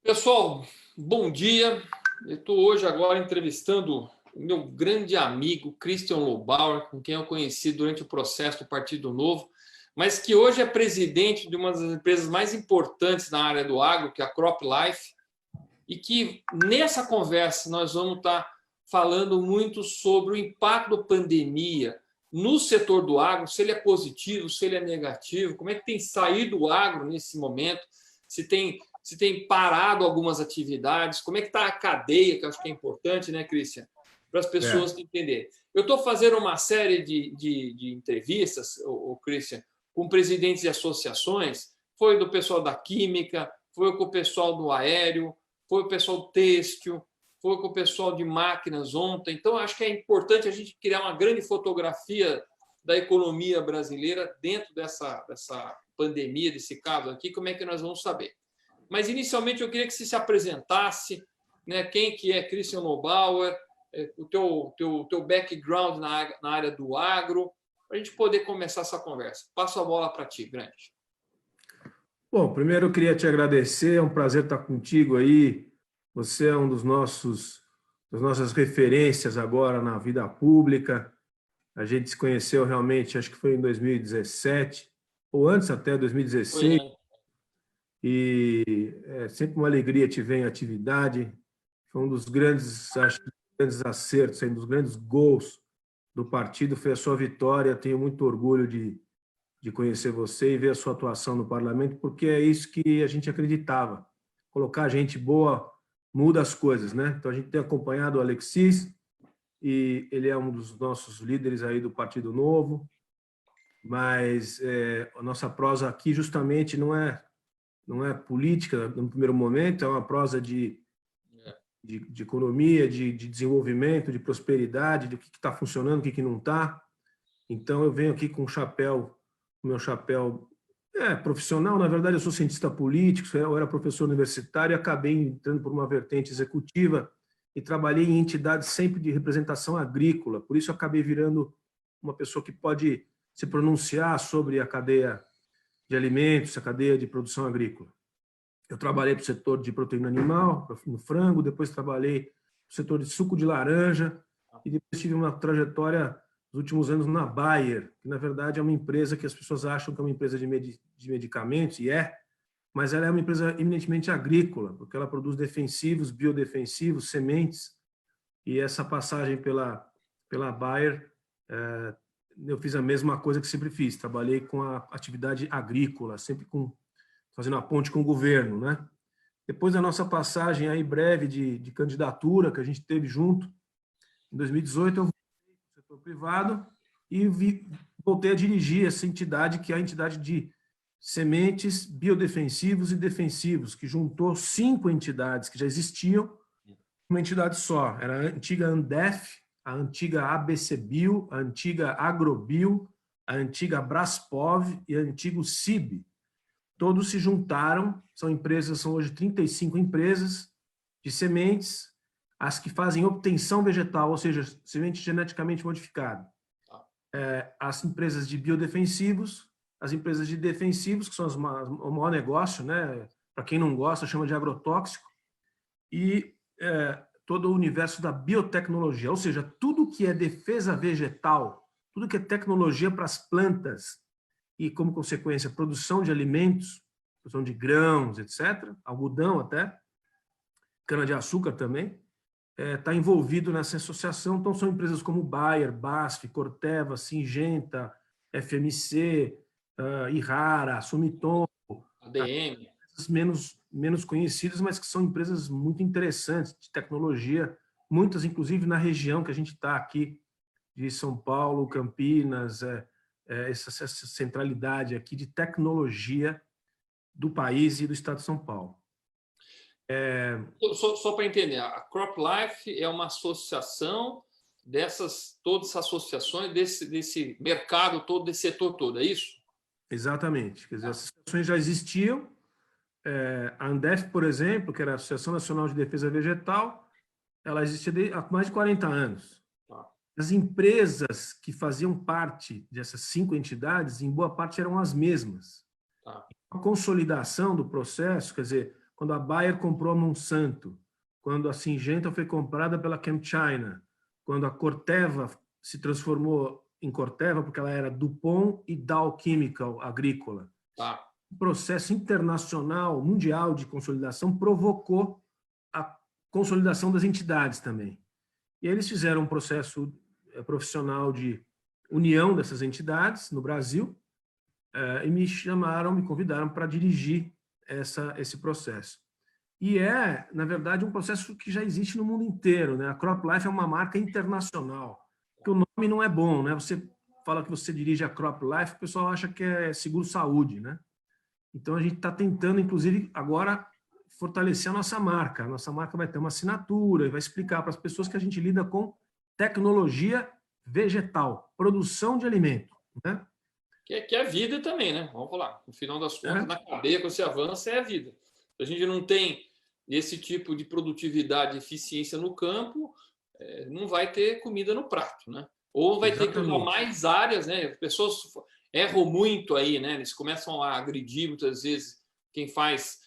Pessoal, bom dia. Eu estou hoje agora entrevistando o meu grande amigo Christian Lobauer, com quem eu conheci durante o processo do Partido Novo, mas que hoje é presidente de uma das empresas mais importantes na área do agro, que é a CropLife, e que nessa conversa nós vamos estar falando muito sobre o impacto da pandemia no setor do agro, se ele é positivo, se ele é negativo, como é que tem saído o agro nesse momento, se tem parado algumas atividades, como é que está a cadeia, que eu acho que é importante, né, Christian? Para as pessoas entenderem. Eu estou fazendo uma série de entrevistas, o Christian, com presidentes de associações, foi do pessoal da química, foi com o pessoal do aéreo, foi o pessoal do têxtil, foi com o pessoal de máquinas ontem. Então, acho que é importante a gente criar uma grande fotografia da economia brasileira dentro dessa pandemia, desse caso aqui, como é que nós vamos saber. Mas, inicialmente, eu queria que você se apresentasse, né, quem que é Christian Lobauer, o teu background na área do agro, para a gente poder começar essa conversa. Passo a bola para ti, grande. Bom, primeiro eu queria te agradecer, é um prazer estar contigo aí. Você é um das nossas referências agora na vida pública. A gente se conheceu realmente, acho que foi em 2017, ou antes até 2016. Foi, né? E é sempre uma alegria te ver em atividade. Foi um dos grandes, acho, grandes acertos, um dos grandes gols do partido foi a sua vitória. Tenho muito orgulho de conhecer você e ver a sua atuação no parlamento, porque é isso que a gente acreditava. Colocar gente boa muda as coisas, né? Então a gente tem acompanhado o Alexis e ele é um dos nossos líderes aí do Partido Novo, mas a nossa prosa aqui justamente não é política no primeiro momento, é uma prosa de economia, de desenvolvimento, de prosperidade, de o que está funcionando, o que não está. Então eu venho aqui com o meu chapéu profissional. Na verdade, eu sou cientista político, eu era professor universitário e acabei entrando por uma vertente executiva e trabalhei em entidades sempre de representação agrícola. Por isso, eu acabei virando uma pessoa que pode se pronunciar sobre a cadeia de alimentos, a cadeia de produção agrícola. Eu trabalhei para o setor de proteína animal, no frango, depois trabalhei para o setor de suco de laranja e depois tive uma trajetória nos últimos anos na Bayer, que na verdade é uma empresa que as pessoas acham que é uma empresa de medicamentos, e mas ela é uma empresa eminentemente agrícola, porque ela produz defensivos, biodefensivos, sementes, e essa passagem pela Bayer, eu fiz a mesma coisa que sempre fiz, trabalhei com a atividade agrícola, sempre fazendo a ponte com o governo, né? Depois da nossa passagem aí breve de candidatura que a gente teve junto, em 2018 eu voltei para o setor privado e voltei a dirigir essa entidade, que é a entidade de sementes, biodefensivos e defensivos, que juntou 5 entidades que já existiam, uma entidade só. Era a antiga Andef, a antiga ABCBio, a antiga Agrobio, a antiga Braspov e a antiga CIB. Todos se juntaram, são hoje 35 empresas de sementes, as que fazem obtenção vegetal, ou seja, semente geneticamente modificada. As empresas de biodefensivos, as empresas de defensivos, que são o maior negócio, né? Para quem não gosta, chama de agrotóxico, e todo o universo da biotecnologia, ou seja, tudo que é defesa vegetal, tudo que é tecnologia para as plantas, e, como consequência, produção de alimentos, produção de grãos, etc., algodão até, cana-de-açúcar também, está envolvido nessa associação. Então, são empresas como Bayer, BASF, Corteva, Syngenta, FMC, Ihara, Sumitomo, ADM. menos conhecidas, mas que são empresas muito interessantes de tecnologia, muitas, inclusive, na região que a gente está aqui, de São Paulo, Campinas, essa centralidade aqui de tecnologia do país e do estado de São Paulo. Só para entender, a CropLife é uma associação todas essas associações desse mercado todo, desse setor todo, é isso? Exatamente. Quer dizer, as associações já existiam. A Andef, por exemplo, que era a Associação Nacional de Defesa Vegetal, ela existia há mais de 40 anos. As empresas que faziam parte dessas 5 entidades, em boa parte, eram as mesmas. A consolidação do processo, quer dizer, quando a Bayer comprou a Monsanto, quando a Syngenta foi comprada pela ChemChina, quando a Corteva se transformou em Corteva, porque ela era DuPont e Dow Chemical agrícola. Tá. O processo internacional, mundial de consolidação provocou a consolidação das entidades também. E eles fizeram um processo profissional de união dessas entidades no Brasil e me convidaram para dirigir esse processo. E na verdade, um processo que já existe no mundo inteiro, né? A CropLife é uma marca internacional, que o nome não é bom, né? Você fala que você dirige a CropLife, o pessoal acha que é seguro-saúde, né? Então, a gente está tentando, inclusive, agora, fortalecer a nossa marca. A nossa marca vai ter uma assinatura e vai explicar para as pessoas que a gente lida com tecnologia vegetal, produção de alimento, né? Que é vida também, né? Vamos falar. No final das contas, na cadeia, quando você avança, é a vida. Se a gente não tem esse tipo de produtividade e eficiência no campo, não vai ter comida no prato, né? Ou vai ter que usar mais áreas, né? As pessoas erram muito aí, né? Eles começam a agredir muitas vezes quem faz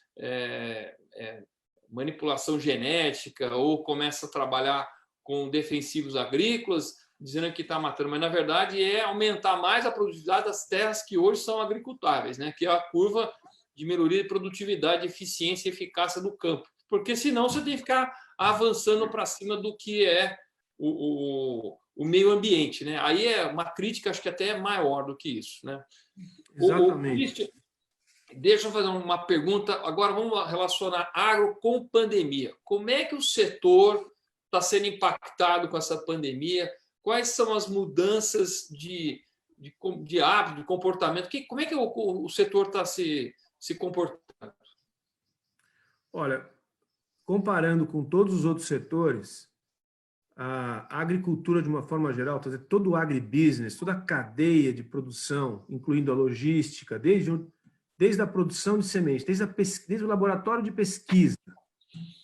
manipulação genética ou começa a trabalhar com defensivos agrícolas, dizendo que está matando, mas na verdade é aumentar mais a produtividade das terras que hoje são agricultáveis, né? Que é a curva de melhoria de produtividade, eficiência e eficácia do campo. Porque senão você tem que ficar avançando para cima do que é o meio ambiente, né? Aí é uma crítica, acho que até maior do que isso, né? Exatamente. Deixa eu fazer uma pergunta. Agora vamos relacionar agro com pandemia. Como é que o setor está sendo impactado com essa pandemia? Quais são as mudanças de hábito, de comportamento? Como é que o setor está se comportando? Olha, comparando com todos os outros setores, a agricultura, de uma forma geral, todo o agribusiness, toda a cadeia de produção, incluindo a logística, desde a produção de sementes, desde o laboratório de pesquisa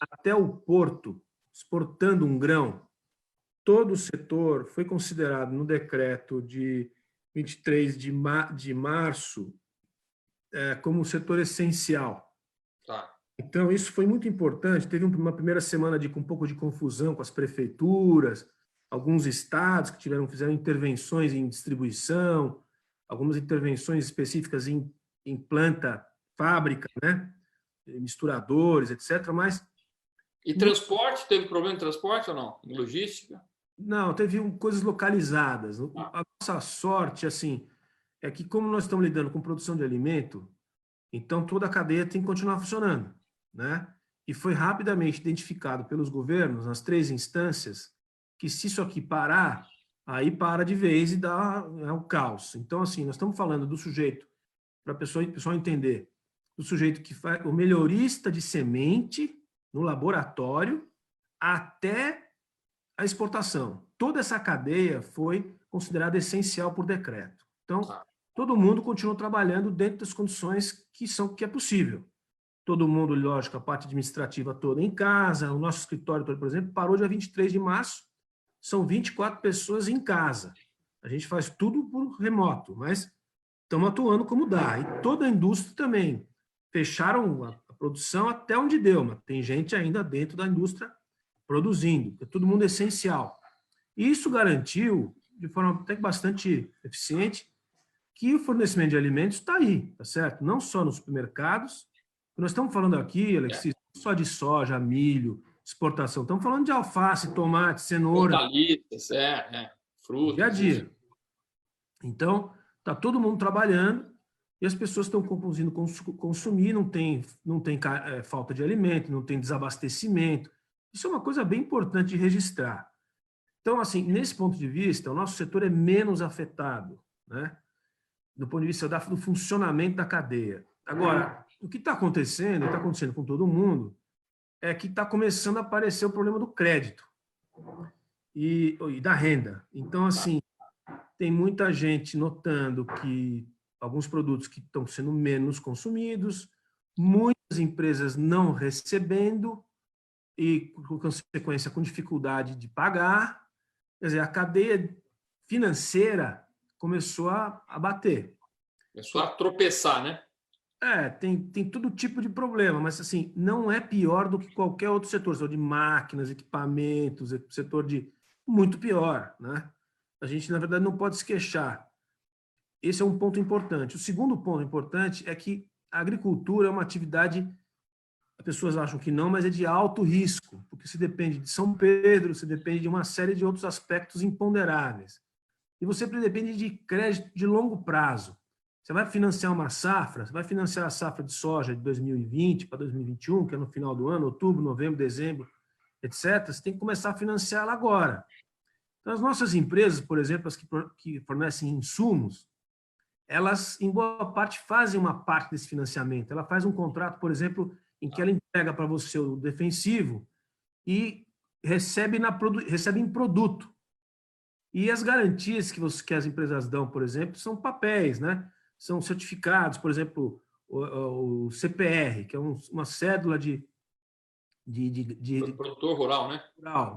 até o porto, exportando um grão, todo o setor foi considerado no decreto de 23 de março como um setor essencial. Tá. Então, isso foi muito importante. Teve uma primeira semana com um pouco de confusão com as prefeituras, alguns estados que fizeram intervenções em distribuição, algumas intervenções específicas em planta, fábrica, né? Misturadores, etc. Mas e transporte? Teve problema de transporte ou não? Em logística? Não, teve coisas localizadas. A nossa sorte, assim, é que como nós estamos lidando com produção de alimento, então toda a cadeia tem que continuar funcionando, né? E foi rapidamente identificado pelos governos, nas 3 instâncias, que se isso aqui parar, aí para de vez e dá o caos. Então, assim, nós estamos falando do sujeito, para o pessoal entender, do sujeito que faz o melhorista de semente no laboratório até a exportação. Toda essa cadeia foi considerada essencial por decreto. Então, todo mundo continua trabalhando dentro das condições que é possível. Todo mundo, lógico, a parte administrativa toda em casa, o nosso escritório todo, por exemplo, parou dia 23 de março, são 24 pessoas em casa. A gente faz tudo por remoto, mas estamos atuando como dá. E toda a indústria também. Fecharam a produção até onde deu, mas tem gente ainda dentro da indústria produzindo, é todo mundo essencial. E isso garantiu, de forma até bastante eficiente, que o fornecimento de alimentos está aí, tá certo? Não só nos supermercados. Nós estamos falando aqui, Alexis, só de soja, milho, exportação. Estamos falando de alface, tomate, cenoura. Hortaliças, frutas. Dia a dia. Então, está todo mundo trabalhando e as pessoas estão conseguindo consumir, não tem falta de alimento, não tem desabastecimento. Isso é uma coisa bem importante de registrar. Então, assim, nesse ponto de vista, o nosso setor é menos afetado, né? Do ponto de vista do funcionamento da cadeia. Agora, o que está acontecendo com todo mundo, é que está começando a aparecer o problema do crédito e da renda. Então, assim, tem muita gente notando que alguns produtos que estão sendo menos consumidos, muitas empresas não recebendo, e, por consequência, com dificuldade de pagar. Quer dizer, a cadeia financeira começou a bater. Começou a tropeçar, né? tem todo tipo de problema, mas assim, não é pior do que qualquer outro setor de máquinas, equipamentos, setor de muito pior, né? A gente, na verdade, não pode se queixar. Esse é um ponto importante. O segundo ponto importante é que a agricultura é uma atividade, as pessoas acham que não, mas é de alto risco, porque se depende de São Pedro, você depende de uma série de outros aspectos imponderáveis. E você depende de crédito de longo prazo. Você vai financiar uma safra, você vai financiar a safra de soja de 2020 para 2021, que é no final do ano, outubro, novembro, dezembro, etc. Você tem que começar a financiá-la agora. Então, as nossas empresas, por exemplo, as que fornecem insumos, elas, em boa parte, fazem uma parte desse financiamento. Ela faz um contrato, por exemplo, em que ela entrega para você o defensivo e recebe em produto. E as garantias que as empresas dão, por exemplo, são papéis, né? São certificados, por exemplo, o CPR, que é uma cédula de Produtor rural, né?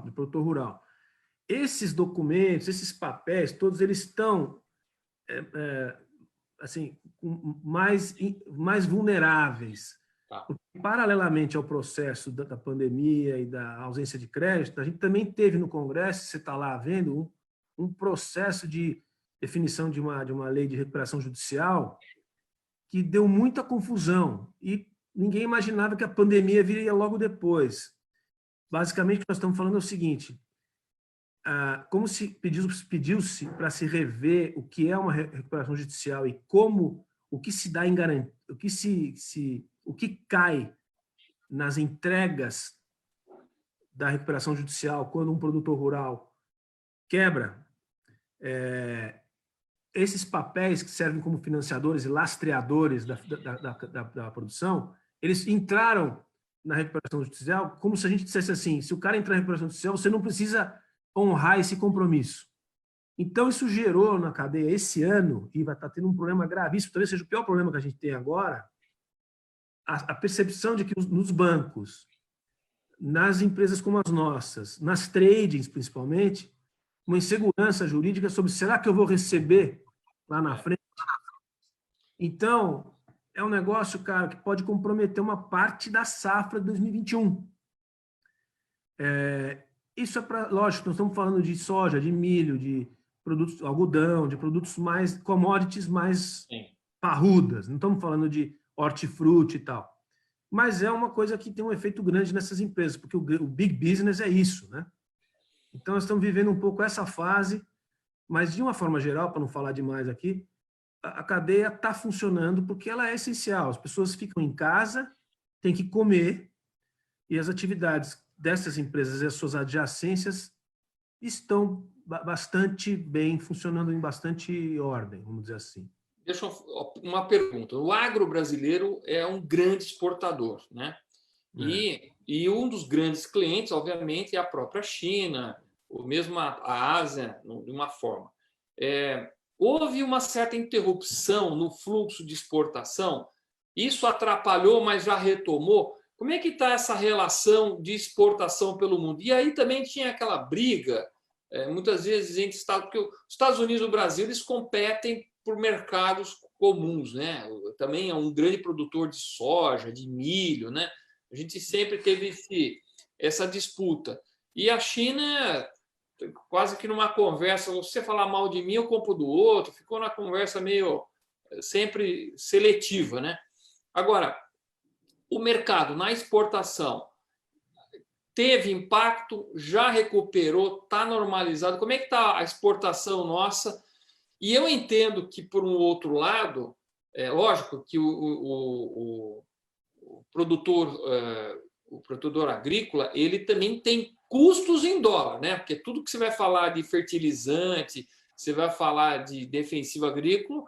de produtor rural. Esses documentos, esses papéis, todos eles estão assim, mais vulneráveis. Tá. Paralelamente ao processo da pandemia e da ausência de crédito, a gente também teve no Congresso, você está lá vendo, um processo de definição de uma lei de recuperação judicial que deu muita confusão e ninguém imaginava que a pandemia viria logo depois. Basicamente, o que nós estamos falando é o seguinte: como se pediu-se para se rever o que é uma recuperação judicial e como o que se dá em garantia, o que cai nas entregas da recuperação judicial quando um produtor rural quebra, esses papéis que servem como financiadores e lastreadores da produção, eles entraram na recuperação judicial como se a gente dissesse assim: se o cara entrar na recuperação judicial, você não precisa honrar esse compromisso. Então, isso gerou na cadeia esse ano, e vai estar tendo um problema gravíssimo, talvez seja o pior problema que a gente tem agora, a percepção de que nos bancos, nas empresas como as nossas, nas tradings principalmente, uma insegurança jurídica sobre será que eu vou receber lá na frente? Então, é um negócio, cara, que pode comprometer uma parte da safra de 2021. Isso é para, lógico, nós estamos falando de soja, de milho, de produtos, algodão, de produtos mais, commodities mais parrudas, não estamos falando de hortifruti e tal. Mas é uma coisa que tem um efeito grande nessas empresas, porque o big business é isso, né? Então, nós estamos vivendo um pouco essa fase, mas de uma forma geral, para não falar demais aqui, a cadeia está funcionando porque ela é essencial. As pessoas ficam em casa, têm que comer, e as atividades dessas empresas e as suas adjacências estão bastante bem, funcionando em bastante ordem, vamos dizer assim. Deixa uma pergunta. O agro brasileiro é um grande exportador, né? E um dos grandes clientes, obviamente, é a própria China, ou mesmo a Ásia, de uma forma. Houve uma certa interrupção no fluxo de exportação. Isso atrapalhou, mas já retomou. Como é que está essa relação de exportação pelo mundo? E aí também tinha aquela briga, muitas vezes, entre Estados, porque os Estados Unidos e o Brasil eles competem por mercados comuns, né? Também é um grande produtor de soja, de milho, né? A gente sempre teve essa disputa. E a China, quase que numa conversa, você falar mal de mim, eu compro do outro, ficou na conversa meio sempre seletiva, né? Agora, o mercado na exportação teve impacto, já recuperou, está normalizado. Como é que está a exportação nossa? E eu entendo que, por um outro lado, é lógico que o produtor agrícola ele também tem custos em dólar, né? Porque tudo que você vai falar de fertilizante, você vai falar de defensivo agrícola,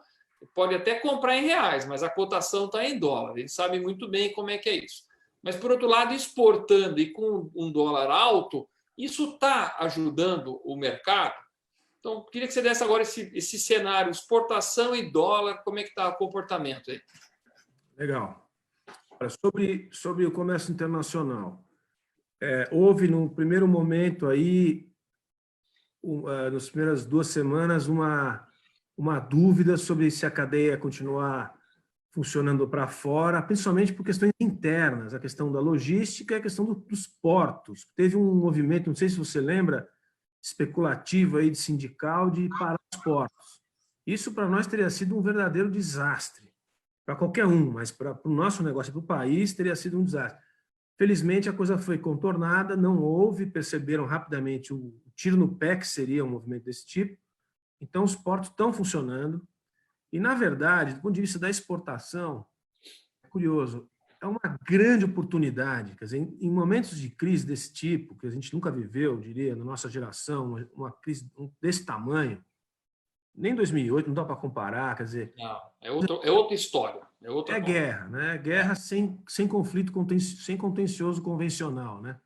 pode até comprar em reais, mas a cotação está em dólar. Eles sabem muito bem como é que é isso. Mas, por outro lado, exportando e com um dólar alto, isso está ajudando o mercado. Então, queria que você desse agora esse cenário, exportação e dólar, como é que está o comportamento aí? Legal. Sobre o comércio internacional, houve, no primeiro momento, aí, nas primeiras 2 semanas, uma dúvida sobre se a cadeia ia continuar funcionando para fora, principalmente por questões internas, a questão da logística e a questão dos portos. Teve um movimento, não sei se você lembra, especulativo aí de sindical de parar os portos. Isso para nós teria sido um verdadeiro desastre, para qualquer um, mas para o nosso negócio, para o país, teria sido um desastre. Felizmente, a coisa foi contornada, não houve, perceberam rapidamente o tiro no pé que seria um movimento desse tipo. Então, os portos estão funcionando. E, na verdade, do ponto de vista da exportação, é curioso, é uma grande oportunidade. Quer dizer, em momentos de crise desse tipo, que a gente nunca viveu, eu diria, na nossa geração, uma crise desse tamanho, nem 2008, não dá para comparar, quer dizer... Não, é outra história. É guerra, né? Guerra sem conflito, sem contencioso convencional, né?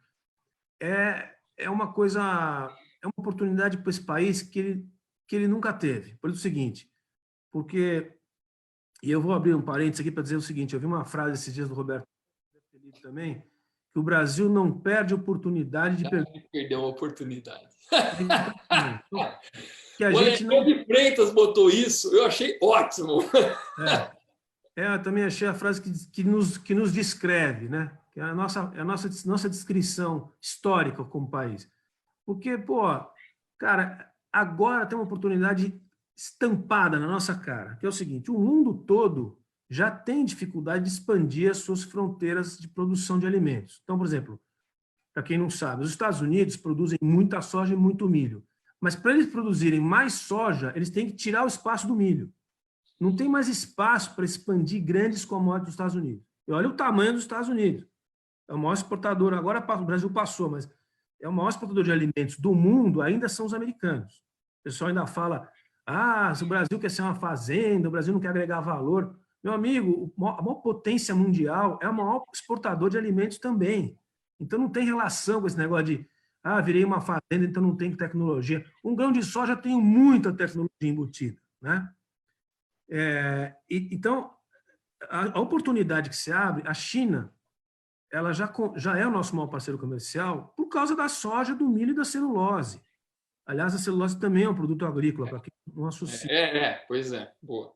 É uma coisa, é uma oportunidade para esse país que ele nunca teve. Por isso o seguinte, porque, e eu vou abrir um parênteses aqui para dizer o seguinte, eu vi uma frase esses dias do Roberto também, que o Brasil não perde oportunidade de perder uma oportunidade. Que a o gente não... de Freitas botou isso, eu achei ótimo. Eu também achei a frase que nos descreve, né? Que é a nossa descrição histórica como país. Porque, cara, agora tem uma oportunidade estampada na nossa cara, que é o seguinte, o mundo todo já tem dificuldade de expandir as suas fronteiras de produção de alimentos. Então, por exemplo, para quem não sabe, os Estados Unidos produzem muita soja e muito milho, mas para eles produzirem mais soja, eles têm que tirar o espaço do milho. Não tem mais espaço para expandir grandes commodities dos Estados Unidos. E olha o tamanho dos Estados Unidos. É o maior exportador, agora o Brasil passou, mas é o maior exportador de alimentos do mundo, ainda são os americanos. O pessoal ainda fala, se o Brasil quer ser uma fazenda, o Brasil não quer agregar valor. Meu amigo, a maior potência mundial é o maior exportador de alimentos também. Então não tem relação com esse negócio de virei uma fazenda, então não tem tecnologia. Um grão de soja tem muita tecnologia embutida, né? Então, a oportunidade que se abre, a China, ela já é o nosso maior parceiro comercial por causa da soja, do milho e da celulose. Aliás, a celulose também é um produto agrícola, para quem não associa. Pois é, boa.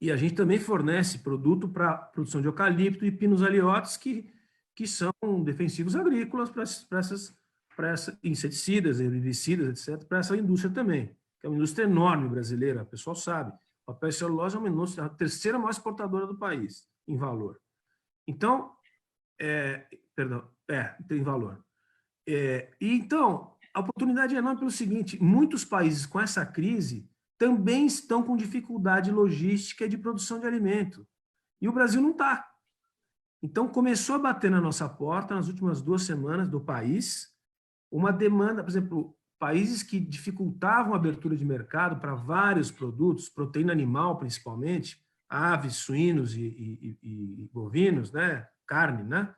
E a gente também fornece produto para produção de eucalipto e pinos aliotes, que são defensivos agrícolas para inseticidas, herbicidas, etc., para essa indústria também, que é uma indústria enorme brasileira, o pessoal sabe. O papel e celulose é uma indústria, a terceira maior exportadora do país, em valor. Então, tem valor. Então, a oportunidade é enorme pelo seguinte, muitos países com essa crise também estão com dificuldade logística e de produção de alimento. E o Brasil não está. Então, começou a bater na nossa porta, nas últimas 2 semanas do país, uma demanda, por exemplo, países que dificultavam a abertura de mercado para vários produtos, proteína animal principalmente, aves, suínos e bovinos, né? Carne, né?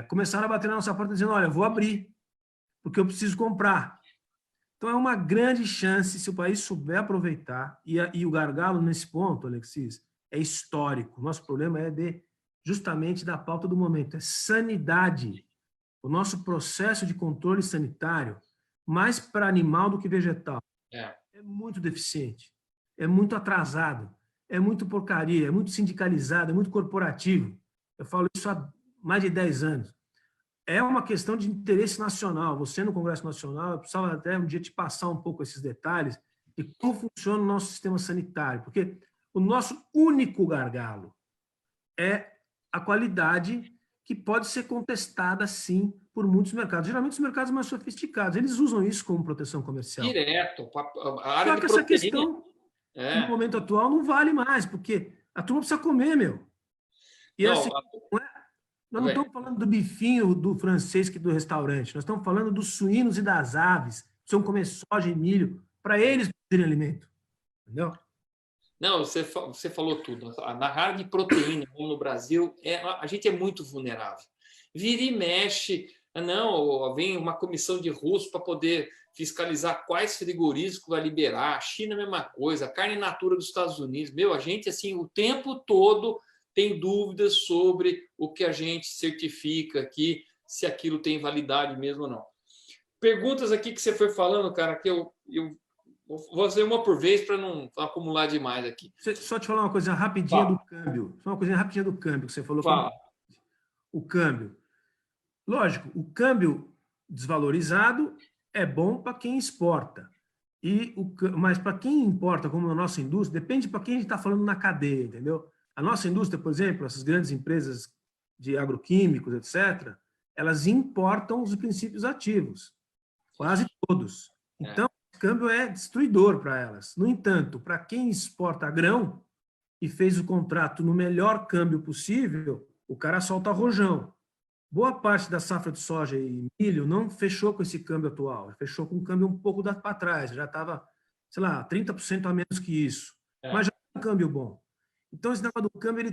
Começaram a bater na nossa porta dizendo, olha, eu vou abrir, porque eu preciso comprar. Então, é uma grande chance, se o país souber aproveitar, e o gargalo nesse ponto, Alexis, é histórico. O nosso problema é justamente da pauta do momento, é sanidade. O nosso processo de controle sanitário, mais para animal do que vegetal, é muito deficiente, é muito atrasado, é muito porcaria, é muito sindicalizado, é muito corporativo. Eu falo isso há mais de 10 anos. É uma questão de interesse nacional. Você, no Congresso Nacional, eu precisava até um dia te passar um pouco esses detalhes de como funciona o nosso sistema sanitário, porque o nosso único gargalo é a qualidade, que pode ser contestada, sim, por muitos mercados. Geralmente, os mercados mais sofisticados, eles usam isso como proteção comercial. Direto. A área Só que essa questão, no momento atual, não vale mais, porque a turma precisa comer, meu. E nós não estamos falando do bifinho do francês que do restaurante, nós estamos falando dos suínos e das aves, que precisam comer soja e milho para eles produzirem alimento. Entendeu? Não, você falou tudo. Na área de proteína no Brasil, a gente é muito vulnerável. Vira e mexe, vem uma comissão de russos para poder fiscalizar quais frigoríficos vai liberar. A China, a mesma coisa. A carne in natura dos Estados Unidos. A gente, assim, o tempo todo tem dúvidas sobre o que a gente certifica aqui, se aquilo tem validade mesmo ou não. Perguntas aqui que você foi falando, cara, que eu Vou fazer uma por vez para não acumular demais aqui. Só te falar uma coisa rapidinha do câmbio. Só uma coisinha rapidinha do câmbio que você falou. Fala. O câmbio. Lógico, o câmbio desvalorizado é bom para quem exporta. Mas para quem importa, como a nossa indústria, depende para quem a gente está falando na cadeia, entendeu? A nossa indústria, por exemplo, essas grandes empresas de agroquímicos, etc., elas importam os princípios ativos, quase todos. Então, o câmbio é destruidor para elas. No entanto, para quem exporta grão e fez o contrato no melhor câmbio possível, o cara solta rojão. Boa parte da safra de soja e milho não fechou com esse câmbio atual, fechou com um câmbio um pouco para trás, já estava, sei lá, 30% a menos que isso. Mas já é um câmbio bom. Então, esse negócio do câmbio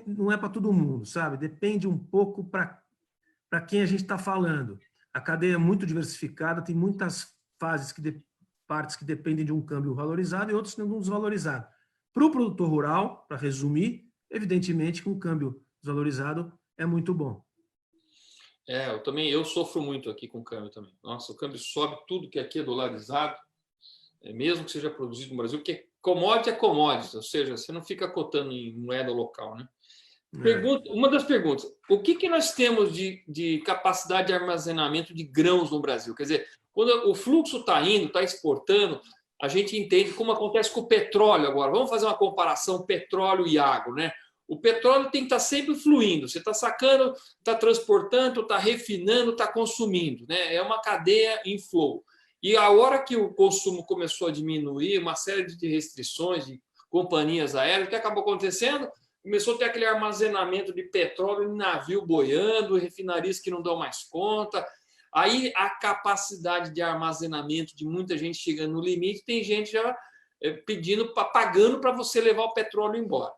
não é para todo mundo, sabe? Depende um pouco para quem a gente está falando. A cadeia é muito diversificada, tem muitas partes que dependem de um câmbio valorizado e outras que não desvalorizado. Para o produtor rural, para resumir, evidentemente que um câmbio desvalorizado é muito bom. Eu sofro muito aqui com o câmbio também. Nossa, o câmbio sobe tudo que aqui é dolarizado, mesmo que seja produzido no Brasil, porque commodity é commodity, ou seja, você não fica cotando em moeda local, né? Uma das perguntas, o que nós temos de capacidade de armazenamento de grãos no Brasil? Quer dizer, quando o fluxo está indo, está exportando, a gente entende como acontece com o petróleo agora. Vamos fazer uma comparação petróleo e agro, né? O petróleo tem que estar sempre fluindo. Você está sacando, está transportando, está refinando, está consumindo, né? É uma cadeia em flow. E a hora que o consumo começou a diminuir, uma série de restrições de companhias aéreas, o que acabou acontecendo? Começou a ter aquele armazenamento de petróleo em navio boiando, refinarias que não dão mais conta. Aí a capacidade de armazenamento de muita gente chegando no limite, tem gente já pagando para você levar o petróleo embora.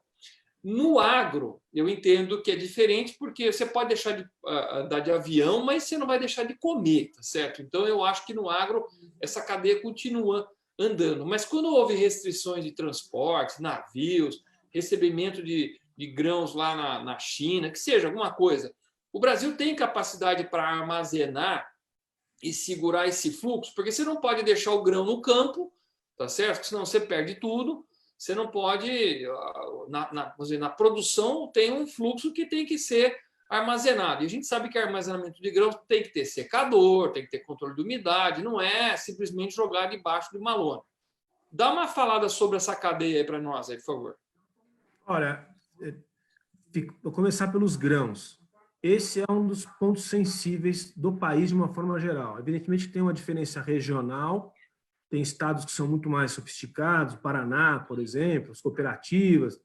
No agro, eu entendo que é diferente, porque você pode deixar de andar de avião, mas você não vai deixar de comer, tá certo? Então, eu acho que no agro essa cadeia continua andando. Mas quando houve restrições de transporte, navios, recebimento de grãos lá na China, que seja alguma coisa, o Brasil tem capacidade para armazenar e segurar esse fluxo, porque você não pode deixar o grão no campo, tá certo? Senão você perde tudo. Você não pode, na produção tem um fluxo que tem que ser armazenado. E a gente sabe que armazenamento de grãos tem que ter secador, tem que ter controle de umidade, não é simplesmente jogar debaixo de uma lona. Dá uma falada sobre essa cadeia aí para nós, aí, por favor. Olha, vou começar pelos grãos. Esse é um dos pontos sensíveis do país de uma forma geral. Evidentemente tem uma diferença regional. Tem estados que são muito mais sofisticados, Paraná, por exemplo, as cooperativas,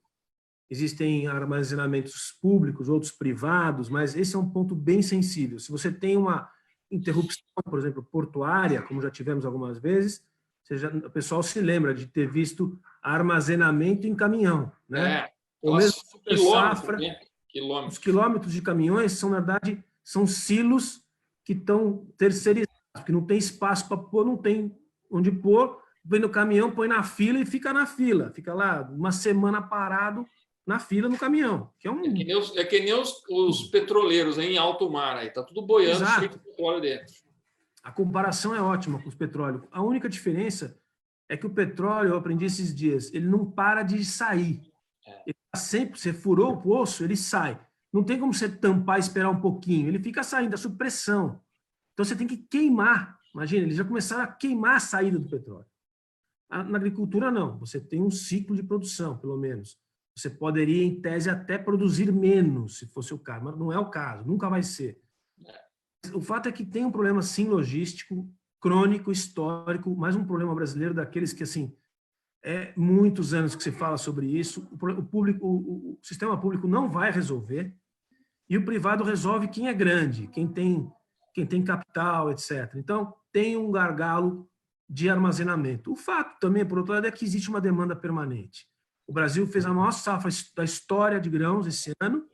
existem armazenamentos públicos, outros privados, mas esse é um ponto bem sensível. Se você tem uma interrupção, por exemplo, portuária, como já tivemos algumas vezes, o pessoal se lembra de ter visto armazenamento em caminhão, né? Ou mesmo super safra, os quilômetros de caminhões são, na verdade, são silos que estão terceirizados, porque não tem espaço para pôr, não tem onde pôr, vem no caminhão, põe na fila e fica na fila. Fica lá uma semana parado na fila no caminhão. Que é que nem os petroleiros em alto mar, aí tá tudo boiando, cheio de petróleo dentro. A comparação é ótima com os petróleos. A única diferença é que o petróleo, eu aprendi esses dias, ele não para de sair. Ele tá sempre, você furou o poço, ele sai. Não tem como você tampar e esperar um pouquinho. Ele fica saindo, é sob pressão. Então você tem que queimar. Imagina, eles já começaram a queimar a saída do petróleo. Na agricultura, não. Você tem um ciclo de produção, pelo menos. Você poderia, em tese, até produzir menos, se fosse o caso, mas não é o caso, nunca vai ser. O fato é que tem um problema, sim, logístico, crônico, histórico, mais um problema brasileiro daqueles que, assim, muitos anos que se fala sobre isso, o sistema público não vai resolver, e o privado resolve quem é grande, quem tem capital, etc. Então, tem um gargalo de armazenamento. O fato também, por outro lado, é que existe uma demanda permanente. O Brasil fez a maior safra da história de grãos esse ano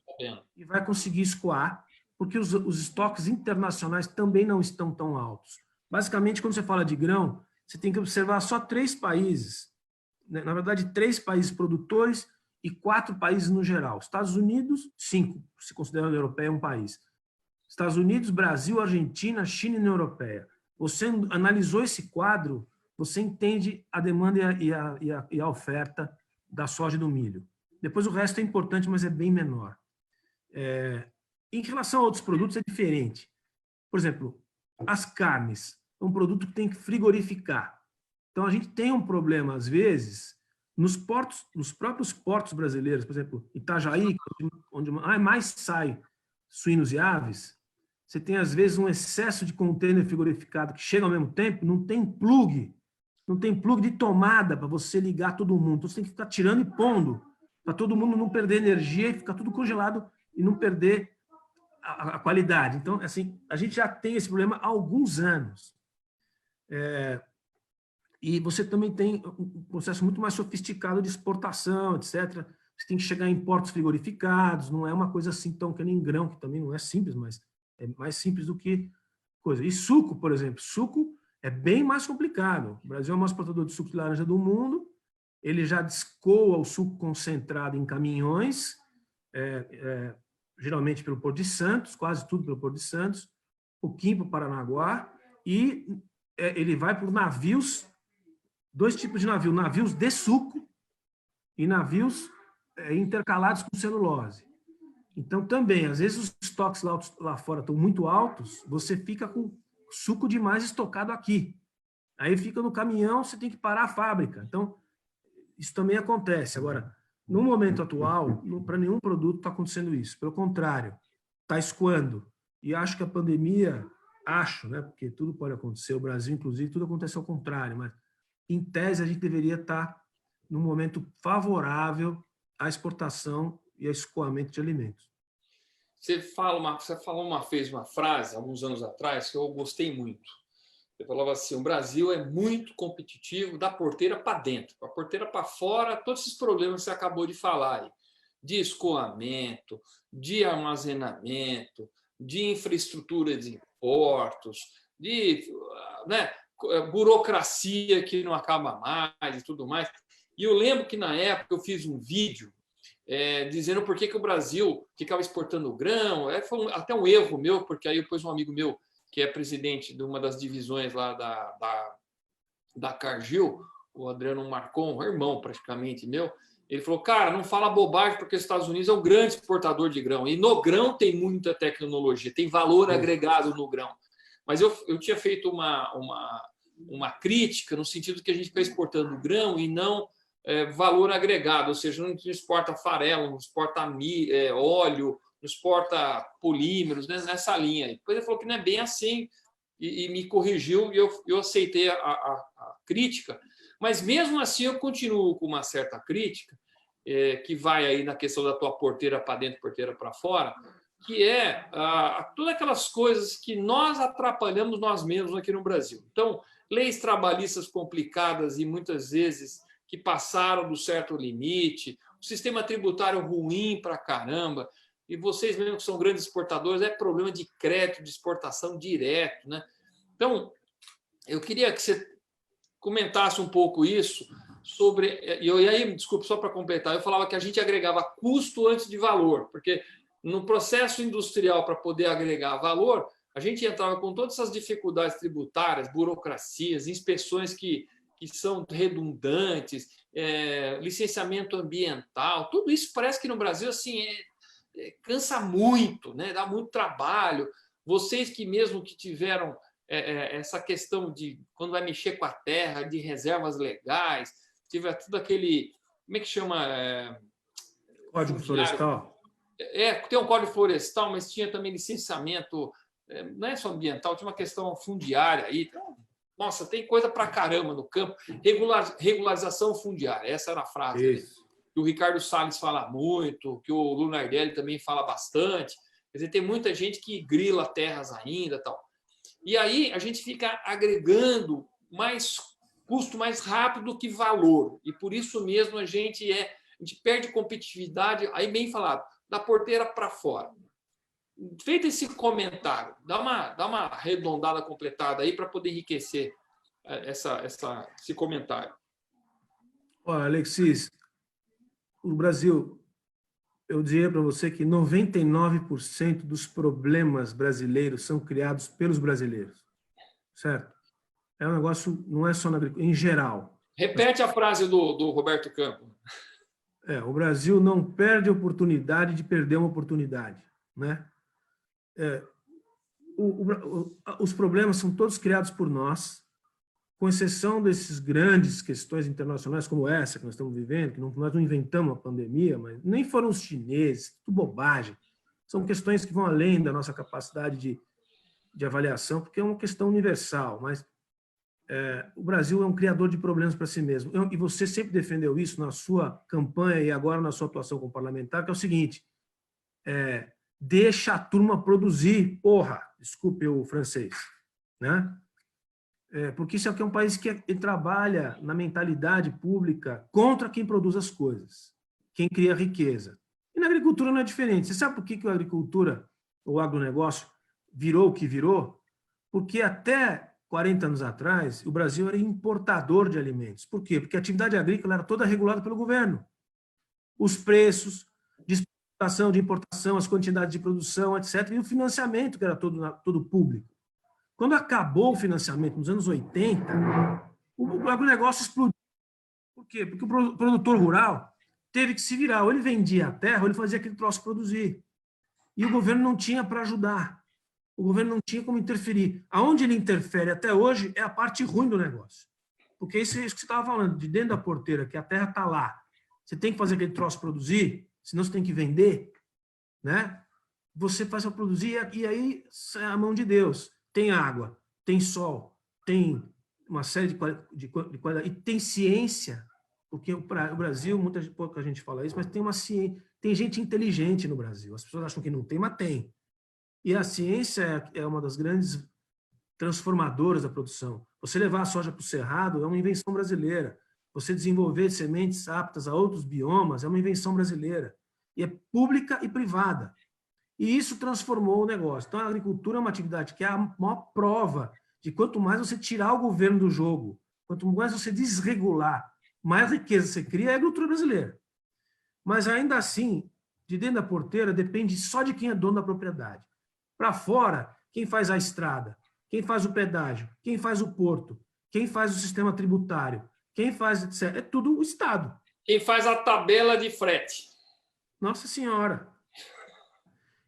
e vai conseguir escoar, porque os estoques internacionais também não estão tão altos. Basicamente, quando você fala de grão, você tem que observar só 3 países, né? Na verdade, 3 países produtores e 4 países no geral. Estados Unidos, 5, se considerando a Europeia um país. Estados Unidos, Brasil, Argentina, China e União Europeia. Você analisou esse quadro, você entende a demanda e a oferta da soja e do milho. Depois o resto é importante, mas é bem menor. Em relação a outros produtos é diferente. Por exemplo, as carnes é um produto que tem que frigorificar. Então a gente tem um problema às vezes nos próprios portos brasileiros, por exemplo, Itajaí, onde mais sai suínos e aves, você tem às vezes um excesso de contêiner frigorificado que chega ao mesmo tempo, não tem plug de tomada para você ligar todo mundo. Então você tem que ficar tirando e pondo para todo mundo não perder energia e ficar tudo congelado e não perder a qualidade. Então, assim, a gente já tem esse problema há alguns anos. E você também tem um processo muito mais sofisticado de exportação, etc. Você tem que chegar em portos frigorificados, não é uma coisa assim tão que nem grão, que também não é simples, mas é mais simples do que coisa. E suco, por exemplo, suco é bem mais complicado. O Brasil é o maior exportador de suco de laranja do mundo, ele já escoa o suco concentrado em caminhões, geralmente pelo Porto de Santos, quase tudo pelo Porto de Santos, um pouquinho para o Paranaguá, e ele vai por navios, dois tipos de navio, navios de suco e navios intercalados com celulose. Então, também, às vezes os estoques lá fora estão muito altos, você fica com suco demais estocado aqui. Aí fica no caminhão, você tem que parar a fábrica. Então, isso também acontece. Agora, no momento atual, para nenhum produto está acontecendo isso. Pelo contrário, está escoando. E acho que a pandemia, né, porque tudo pode acontecer, o Brasil, inclusive, tudo acontece ao contrário, mas, em tese, a gente deveria estar num momento favorável à exportação e ao escoamento de alimentos. Você fez uma frase, alguns anos atrás, que eu gostei muito. Você falava assim, o Brasil é muito competitivo da porteira para dentro, da porteira para fora, todos esses problemas que você acabou de falar aí, de escoamento, de armazenamento, de infraestrutura de portos, de burocracia que não acaba mais e tudo mais. E eu lembro que, na época, eu fiz um vídeo dizendo por que o Brasil ficava exportando grão. Foi até um erro meu, porque aí depois um amigo meu, que é presidente de uma das divisões lá da Cargill, o Adriano Marcon, irmão praticamente meu, ele falou, cara, não fala bobagem, porque os Estados Unidos é um grande exportador de grão. E no grão tem muita tecnologia, tem valor agregado no grão. Mas eu tinha feito uma crítica no sentido que a gente está exportando grão e não valor agregado, ou seja, não exporta farelo, não exporta óleo, não exporta polímeros, né, nessa linha. Depois ele falou que não é bem assim e me corrigiu e eu aceitei a crítica, mas mesmo assim eu continuo com uma certa crítica, que vai aí na questão da tua porteira para dentro, porteira para fora, que todas aquelas coisas que nós atrapalhamos nós mesmos aqui no Brasil. Então, leis trabalhistas complicadas e muitas vezes que passaram do certo limite, o sistema tributário ruim para caramba, e vocês mesmo que são grandes exportadores, é problema de crédito, de exportação direto, né? Então, eu queria que você comentasse um pouco isso sobre... E aí, desculpe, só para completar, eu falava que a gente agregava custo antes de valor, porque no processo industrial, para poder agregar valor, a gente entrava com todas essas dificuldades tributárias, burocracias, inspeções que são redundantes, licenciamento ambiental, tudo isso parece que no Brasil assim, cansa muito, né? Dá muito trabalho. Vocês que mesmo que tiveram essa questão de quando vai mexer com a terra, de reservas legais, tiver tudo aquele, como é que chama? Código Florestal? Tem um código florestal, mas tinha também licenciamento, não é só ambiental, tinha uma questão fundiária aí. Então, nossa, tem coisa para caramba no campo. Regularização fundiária, essa era a frase que o Ricardo Salles fala muito, que o Lunardelli também fala bastante. Quer dizer, tem muita gente que grila terras ainda, tal. E aí a gente fica agregando mais custo mais rápido do que valor. E por isso mesmo a gente perde competitividade, aí bem falado, da porteira para fora. Feito esse comentário, dá uma arredondada completada aí para poder enriquecer esse comentário. Olha, Alexis, o Brasil, eu diria para você que 99% dos problemas brasileiros são criados pelos brasileiros, certo? é um negócio, não é só na agricultura, em geral. Repete a frase do Roberto Campos. O Brasil não perde a oportunidade de perder uma oportunidade, né? Os problemas são todos criados por nós, com exceção desses grandes questões internacionais como essa que nós estamos vivendo, que nós não inventamos a pandemia, mas nem foram os chineses, tudo bobagem. São questões que vão além da nossa capacidade de avaliação, porque é uma questão universal, mas o Brasil é um criador de problemas para si mesmo. E você sempre defendeu isso na sua campanha e agora na sua atuação como parlamentar, que é o seguinte, deixa a turma produzir, porra, desculpe o francês, né? Porque isso aqui é um país que trabalha na mentalidade pública contra quem produz as coisas, quem cria riqueza. E na agricultura não é diferente. Você sabe por que a agricultura, o agronegócio, virou o que virou? Porque até 40 anos atrás, o Brasil era importador de alimentos. Por quê? Porque a atividade agrícola era toda regulada pelo governo. Os preços de exportação, de importação, as quantidades de produção, etc. E o financiamento, que era todo público. Quando acabou o financiamento, nos anos 80, o agronegócio explodiu. Por quê? Porque o produtor rural teve que se virar. Ou ele vendia a terra, ou ele fazia aquele troço produzir. E o governo não tinha para ajudar. O governo não tinha como interferir. Aonde ele interfere até hoje é a parte ruim do negócio. Porque isso é isso que você estava falando, de dentro da porteira, que a terra está lá. Você tem que fazer aquele troço produzir, senão você tem que vender, né? Você faz para produzir e aí é a mão de Deus. Tem água, tem sol, tem uma série de qualidade, e tem ciência, porque o Brasil, pouca gente fala isso, mas tem uma ciência, tem gente inteligente no Brasil. As pessoas acham que não tem, mas tem. E a ciência é uma das grandes transformadoras da produção. Você levar a soja para o cerrado é uma invenção brasileira. Você desenvolver sementes aptas a outros biomas é uma invenção brasileira. E é pública e privada. E isso transformou o negócio. Então, a agricultura é uma atividade que é a maior prova de quanto mais você tirar o governo do jogo, quanto mais você desregular, mais riqueza você cria, é a agricultura brasileira. Mas, ainda assim, de dentro da porteira, depende só de quem é dono da propriedade. Para fora, quem faz a estrada, quem faz o pedágio, quem faz o porto, quem faz o sistema tributário, quem faz, etc. É tudo o Estado. Quem faz a tabela de frete. Nossa Senhora!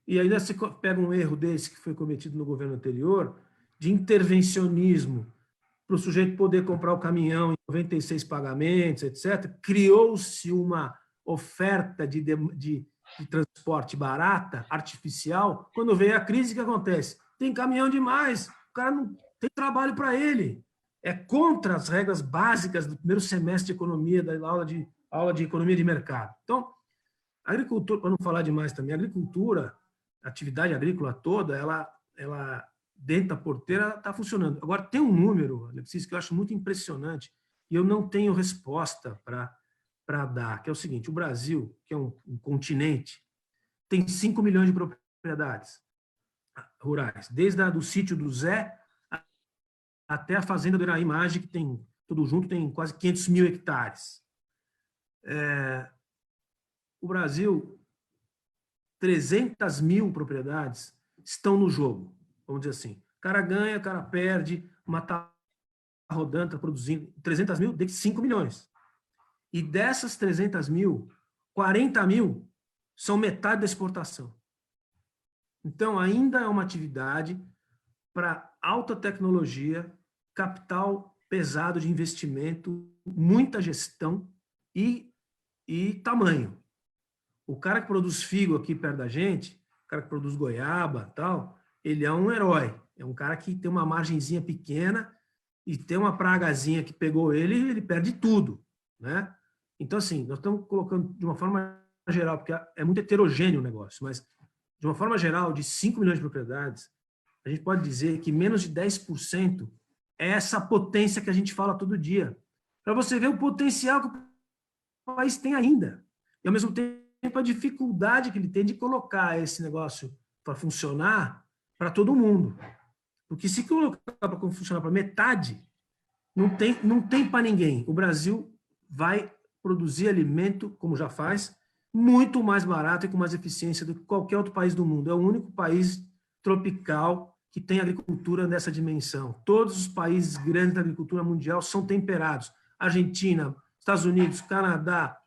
E ainda você pega um erro desse que foi cometido no governo anterior, de intervencionismo, para o sujeito poder comprar o caminhão em 96 pagamentos, etc. Criou-se uma oferta de transporte barata, artificial. Quando veio a crise, o que acontece? Tem caminhão demais, o cara não tem trabalho para ele. É contra as regras básicas do primeiro semestre de economia, da aula de economia de mercado. Então, a agricultura, para não falar demais também, a agricultura, a atividade agrícola toda, ela dentro da porteira está funcionando. Agora, tem um número, Alexis, que eu acho muito impressionante, e eu não tenho resposta para dar, que é o seguinte: o Brasil, que é um continente, tem 5 milhões de propriedades rurais, desde do sítio do Zé até a fazenda do Iraí Maggi, que tem, tudo junto, tem quase 500 mil hectares. O Brasil, 300 mil propriedades estão no jogo, vamos dizer assim. O cara ganha, o cara perde, uma tá rodando, está produzindo. 300 mil, de 5 milhões. E dessas 300 mil, 40 mil são metade da exportação. Então, ainda é uma atividade para alta tecnologia, capital pesado de investimento, muita gestão e tamanho. O cara que produz figo aqui perto da gente, o cara que produz goiaba, tal, ele é um herói. É um cara que tem uma margenzinha pequena e tem uma pragazinha que pegou ele perde tudo, né? Então, assim, nós estamos colocando de uma forma geral, porque é muito heterogêneo o negócio, mas de uma forma geral, de 5 milhões de propriedades, a gente pode dizer que menos de 10% é essa potência que a gente fala todo dia. Para você ver o potencial que o país tem ainda. E, ao mesmo tempo, a dificuldade que ele tem de colocar esse negócio para funcionar para todo mundo. Porque se colocar para funcionar para metade, não tem para ninguém. O Brasil vai produzir alimento, como já faz, muito mais barato e com mais eficiência do que qualquer outro país do mundo. É o único país tropical que tem agricultura nessa dimensão. Todos os países grandes da agricultura mundial são temperados. Argentina, Estados Unidos, Canadá,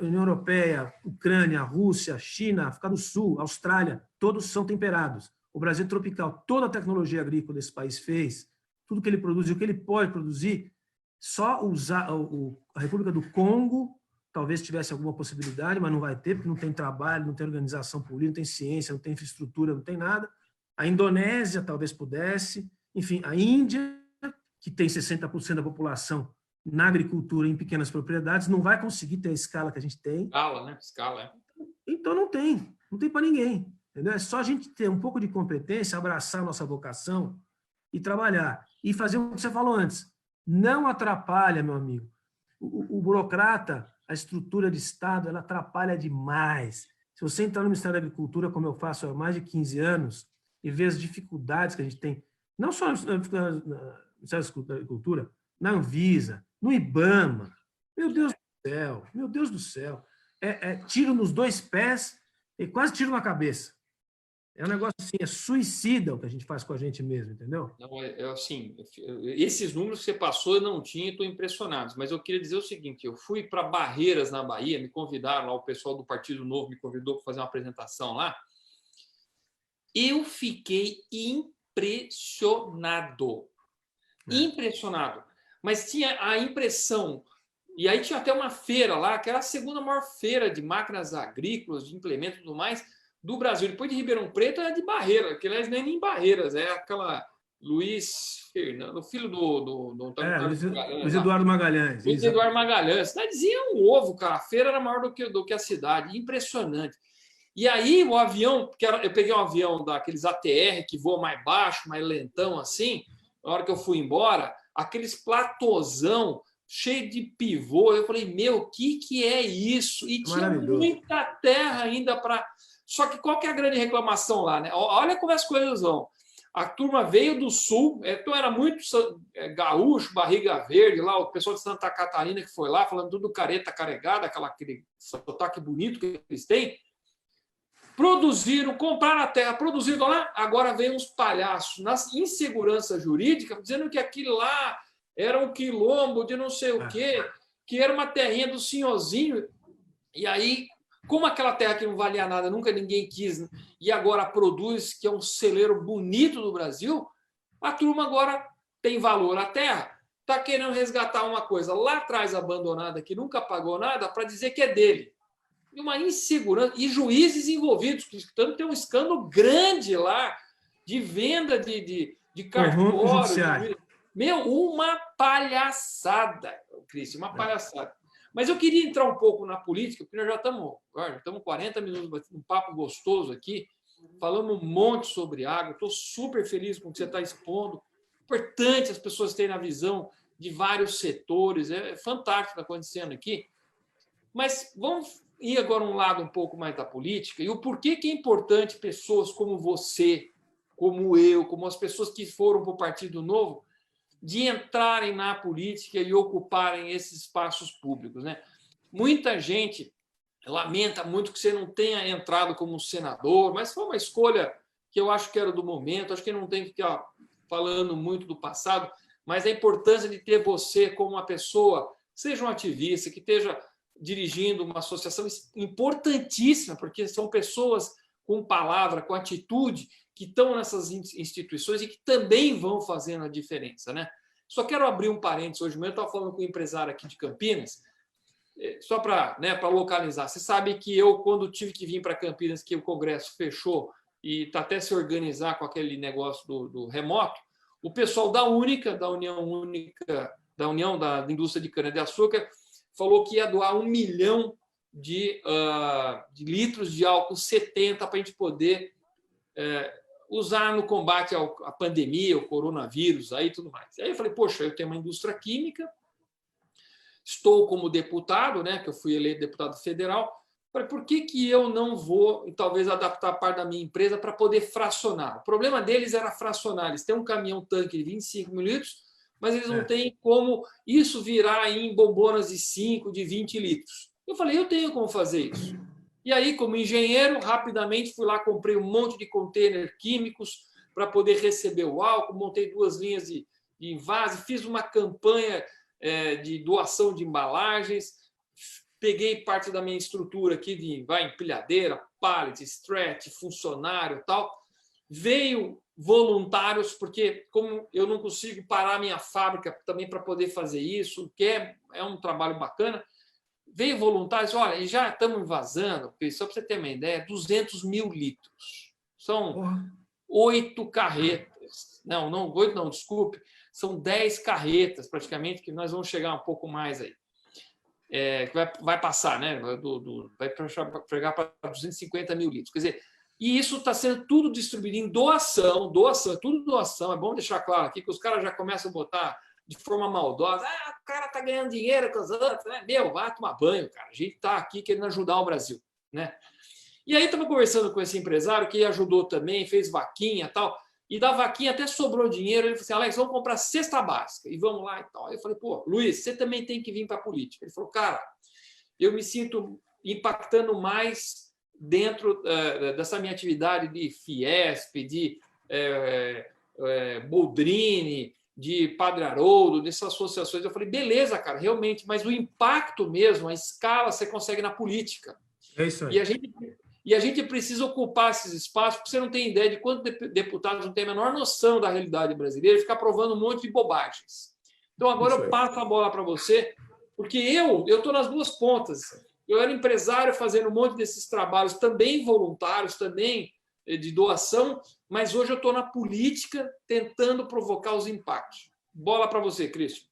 União Europeia, Ucrânia, Rússia, China, África do Sul, Austrália, todos são temperados. O Brasil é tropical. Toda a tecnologia agrícola desse país fez, tudo que ele produz e o que ele pode produzir, só usar a República do Congo talvez tivesse alguma possibilidade, mas não vai ter, porque não tem trabalho, não tem organização política, não tem ciência, não tem infraestrutura, não tem nada. A Indonésia talvez pudesse. Enfim, a Índia, que tem 60% da população na agricultura em pequenas propriedades, não vai conseguir ter a escala que a gente tem. Escala, né? Escala, é. Então não tem para ninguém. Entendeu? É só a gente ter um pouco de competência, abraçar a nossa vocação e trabalhar. E fazer o que você falou antes. Não atrapalha, meu amigo. O burocrata, a estrutura de Estado, ela atrapalha demais. Se você entrar no Ministério da Agricultura, como eu faço há mais de 15 anos, e ver as dificuldades que a gente tem, não só no Ministério da Agricultura, na Anvisa, no IBAMA, meu Deus do céu, tiro nos dois pés e quase tiro na cabeça. É um negócio assim, é suicida o que a gente faz com a gente mesmo, entendeu? Não, assim, esses números que você passou eu não tinha, estou impressionado. Mas eu queria dizer o seguinte: eu fui para Barreiras, na Bahia, me convidaram lá, o pessoal do Partido Novo me convidou para fazer uma apresentação lá. Eu fiquei impressionado. Impressionado. Mas tinha a impressão, e aí tinha até uma feira lá, que era a segunda maior feira de máquinas agrícolas, de implementos e tudo mais, do Brasil. Depois de Ribeirão Preto é de Barreira, que aliás nem em Barreiras, é aquela Luiz Fernando, filho do Luiz Eduardo Magalhães. Luiz Eduardo Magalhães. Cidadezinha um ovo, cara. A feira era maior do que a cidade. Impressionante. E aí o avião, eu peguei um avião daqueles ATR que voa mais baixo, mais lentão assim, na hora que eu fui embora, aqueles platôzão cheio de pivô, eu falei, meu, o que é isso? E tinha muita terra ainda para... Só que qual que é a grande reclamação lá, né? Olha como as coisas vão. A turma veio do sul, então era muito gaúcho, barriga verde, lá, o pessoal de Santa Catarina que foi lá, falando tudo careta carregada, aquele sotaque bonito que eles têm. Produziram, compraram a terra, produziram lá, agora vem uns palhaços na insegurança jurídica, dizendo que aquilo lá era um quilombo de não sei o quê, que era uma terrinha do senhorzinho. E aí, como aquela terra que não valia nada, nunca ninguém quis, e agora produz, que é um celeiro bonito do Brasil, a turma agora tem valor. A terra está querendo resgatar uma coisa lá atrás abandonada, que nunca pagou nada, para dizer que é dele. E uma insegurança, e juízes envolvidos, que tem um escândalo grande lá de venda de cartório. Meu, uma palhaçada, Cristian, uma palhaçada. Mas eu queria entrar um pouco na política, porque nós já estamos 40 minutos batendo um papo gostoso aqui, falando um monte sobre água. Estou super feliz com o que você está expondo. Importante as pessoas terem a visão de vários setores. É fantástico o que está acontecendo aqui. Mas vamos ir agora um lado um pouco mais da política e o porquê que é importante pessoas como você, como eu, como as pessoas que foram para o Partido Novo, de entrarem na política e ocuparem esses espaços públicos, né? Muita gente lamenta muito que você não tenha entrado como senador, mas foi uma escolha que eu acho que era do momento, acho que não tem que ficar falando muito do passado, mas a importância de ter você como uma pessoa, seja um ativista, que esteja dirigindo uma associação importantíssima, porque são pessoas com palavra, com atitude, que estão nessas instituições e que também vão fazendo a diferença, né? Só quero abrir um parênteses hoje mesmo, eu estava falando com um empresário aqui de Campinas, só para localizar. Você sabe que eu, quando tive que vir para Campinas, que o Congresso fechou e está até se organizar com aquele negócio do remoto, o pessoal da União da Indústria de Cana-de-Açúcar falou que ia doar 1 milhão de litros de álcool 70 para a gente poder usar no combate à pandemia, ao coronavírus aí tudo mais. Aí eu falei, poxa, eu tenho uma indústria química, estou como deputado, né, que eu fui eleito deputado federal, falei, por que eu não vou, talvez, adaptar parte da minha empresa para poder fracionar? O problema deles era fracionar, eles têm um caminhão-tanque de 25 mil litros, mas eles não têm como isso virar em bombonas de 5, de 20 litros. Eu falei, eu tenho como fazer isso. E aí, como engenheiro, rapidamente fui lá, comprei um monte de container químicos para poder receber o álcool, montei 2 linhas de envase, fiz uma campanha de doação de embalagens, peguei parte da minha estrutura aqui de empilhadeira, pallet, stretch, funcionário e tal. Veio voluntários, porque como eu não consigo parar a minha fábrica também para poder fazer isso, que é um trabalho bacana, veio voluntários, olha, já estamos vazando, só para você ter uma ideia, 200 mil litros. São 8 carretas. Não, 8 não, desculpe. São 10 carretas, praticamente, que nós vamos chegar um pouco mais aí. Vai passar, né? Vai chegar para 250 mil litros. Quer dizer, e isso está sendo tudo distribuído em doação, tudo doação. É bom deixar claro aqui que os caras já começam a botar de forma maldosa. O cara está ganhando dinheiro com os outros. Né? Meu, vai tomar banho, cara. A gente está aqui querendo ajudar o Brasil. Né? E aí estava conversando com esse empresário que ajudou também, fez vaquinha e tal. E da vaquinha até sobrou dinheiro. Ele falou assim, Alex, vamos comprar cesta básica. E vamos lá e tal. Eu falei, pô, Luiz, você também tem que vir para a política. Ele falou, cara, eu me sinto impactando mais dentro dessa minha atividade de Fiesp, de Boldrini, de Padre Haroldo, dessas associações. Eu falei, beleza, cara, realmente, mas o impacto mesmo, a escala, você consegue na política. É isso aí. E a gente precisa ocupar esses espaços, porque você não tem ideia de quantos deputados não têm a menor noção da realidade brasileira e ficar provando um monte de bobagens. Então, agora eu passo a bola para você, porque eu estou nas duas pontas. Eu era empresário fazendo um monte desses trabalhos, também voluntários, também de doação, mas hoje eu estou na política tentando provocar os impactos. Bola para você, Cristian.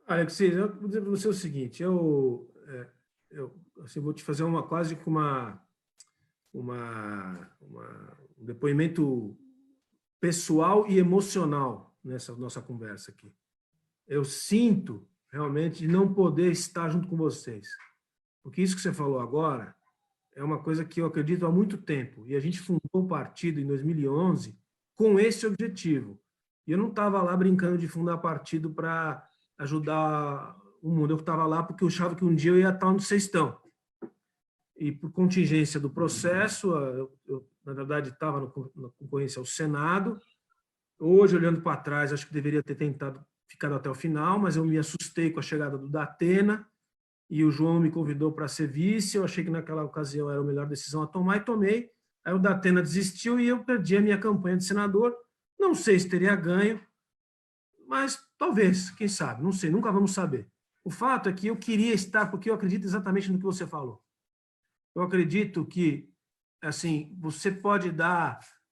Alexis, eu vou dizer para você o seguinte, eu vou te fazer quase com um depoimento pessoal e emocional nessa nossa conversa aqui. Eu sinto realmente de não poder estar junto com vocês. Porque isso que você falou agora é uma coisa que eu acredito há muito tempo. E a gente fundou o partido em 2011 com esse objetivo. E eu não estava lá brincando de fundar partido para ajudar o mundo. Eu estava lá porque eu achava que um dia eu ia estar onde vocês estão. E por contingência do processo, eu na verdade, estava na concorrência ao Senado. Hoje, olhando para trás, acho que deveria ter ficado até o final, mas eu me assustei com a chegada do Datena, e o João me convidou para ser vice, eu achei que naquela ocasião era a melhor decisão a tomar, e tomei. Aí o Datena desistiu e eu perdi a minha campanha de senador. Não sei se teria ganho, mas talvez, quem sabe, não sei, nunca vamos saber. O fato é que eu queria estar, porque eu acredito exatamente no que você falou. Eu acredito que, assim, você pode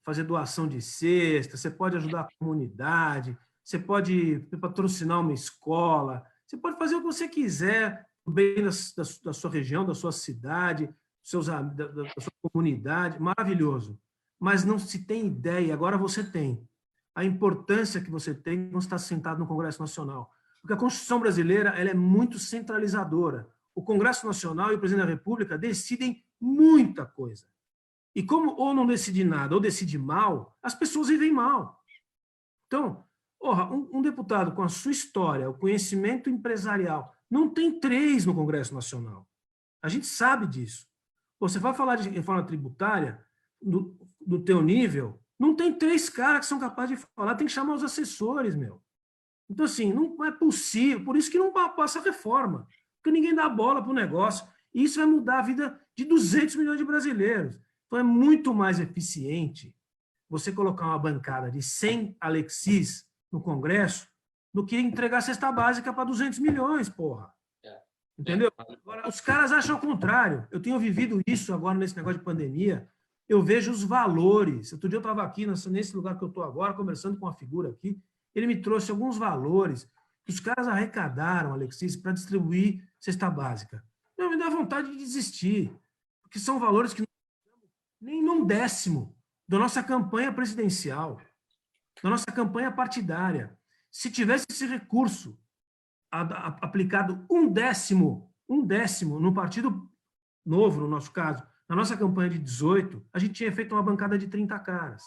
fazer doação de cesta, você pode ajudar a comunidade, você pode patrocinar uma escola, você pode fazer o que você quiser, bem da sua região, da sua cidade, da sua comunidade, maravilhoso. Mas não se tem ideia, agora você tem, a importância que você tem quando está sentado no Congresso Nacional. Porque a Constituição brasileira ela é muito centralizadora. O Congresso Nacional e o Presidente da República decidem muita coisa. E como ou não decide nada ou decide mal, as pessoas vivem mal. Então, um deputado com a sua história, o conhecimento empresarial, não tem 3 no Congresso Nacional. A gente sabe disso. Você vai falar de reforma tributária, do teu nível, não tem 3 caras que são capazes de falar, tem que chamar os assessores, meu. Então, assim, não é possível, por isso que não passa a reforma, porque ninguém dá bola para o negócio, e isso vai mudar a vida de 200 milhões de brasileiros. Então, é muito mais eficiente você colocar uma bancada de 100 Alexis no Congresso do que entregar a cesta básica para 200 milhões, porra. Entendeu? Agora, os caras acham o contrário. Eu tenho vivido isso agora nesse negócio de pandemia. Eu vejo os valores. Outro dia eu estava aqui, nesse lugar que eu estou agora, conversando com uma figura aqui. Ele me trouxe alguns valores que os caras arrecadaram, Alexis, para distribuir cesta básica. Não, me dá vontade de desistir, porque são valores que não nem num 10º da nossa campanha presidencial, da nossa campanha partidária. Se tivesse esse recurso aplicado um décimo no Partido Novo, no nosso caso, na nossa campanha de 18, a gente tinha feito uma bancada de 30 caras.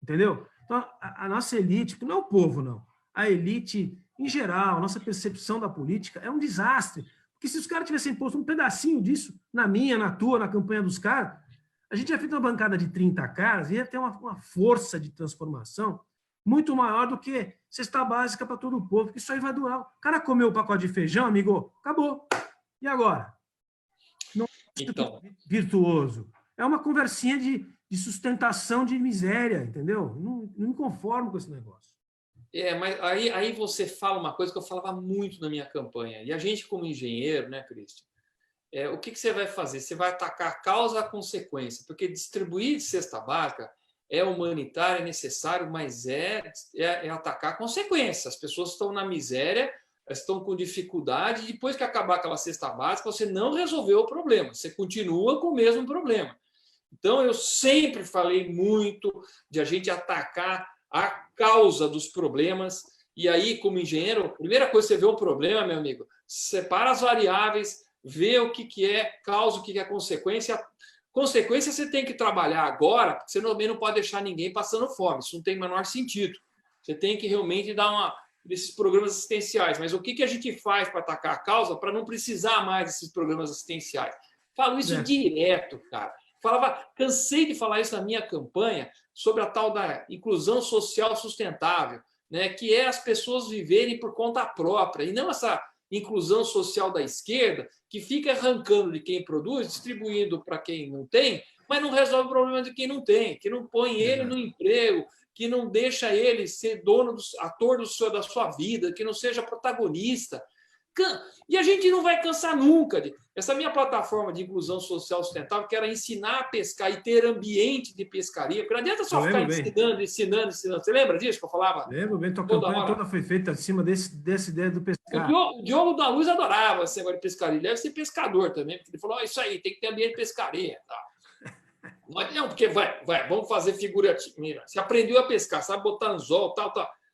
Entendeu? Então, a nossa elite, não é o povo, não. A elite, em geral, a nossa percepção da política é um desastre. Porque se os caras tivessem posto um pedacinho disso na minha, na tua, na campanha dos caras, A gente tinha feito uma bancada de 30 caras e ia ter uma força de transformação muito maior do que cesta básica para todo o povo, porque isso aí vai durar. O cara comeu o pacote de feijão, amigo, acabou. E agora? Não Então, é virtuoso. É uma conversinha de sustentação de miséria, entendeu? Não me conformo com esse negócio. mas aí você fala uma coisa que eu falava muito na minha campanha. E a gente, como engenheiro, né, Cristian? O que você vai fazer? Você vai atacar a causa e a consequência, porque distribuir de cesta básica é humanitário, é necessário, mas é atacar a consequência. As pessoas estão na miséria, estão com dificuldade, e depois que acabar aquela cesta básica, você não resolveu o problema, você continua com o mesmo problema. Então, eu sempre falei muito de a gente atacar a causa dos problemas, e aí, como engenheiro, a primeira coisa que você vê um problema, meu amigo, separa as variáveis, vê o que é causa, o que é consequência. Consequência você tem que trabalhar agora, porque você também não pode deixar ninguém passando fome, isso não tem o menor sentido. Você tem que realmente dar desses programas assistenciais. Mas o que a gente faz para atacar a causa para não precisar mais desses programas assistenciais? Falo isso direto, cara. Cansei de falar isso na minha campanha sobre a tal da inclusão social sustentável, né, que é as pessoas viverem por conta própria, e não essa inclusão social da esquerda, que fica arrancando de quem produz, distribuindo para quem não tem, mas não resolve o problema de quem não tem, que não põe ele no emprego, que não deixa ele ser dono, ator da sua vida, que não seja protagonista. E a gente não vai cansar nunca. Essa minha plataforma de inclusão social sustentável, que era ensinar a pescar e ter ambiente de pescaria, porque não adianta só ficar ensinando. Você lembra disso que eu falava? Lembro bem, tua campanha toda foi feita em cima dessa ideia do pescar. O Diogo da Luz adorava esse negócio de pescaria. Ele deve ser pescador também, porque ele falou: isso aí, tem que ter ambiente de pescaria. Não, porque vamos fazer figurativo. Você aprendeu a pescar, sabe botar anzol, tal.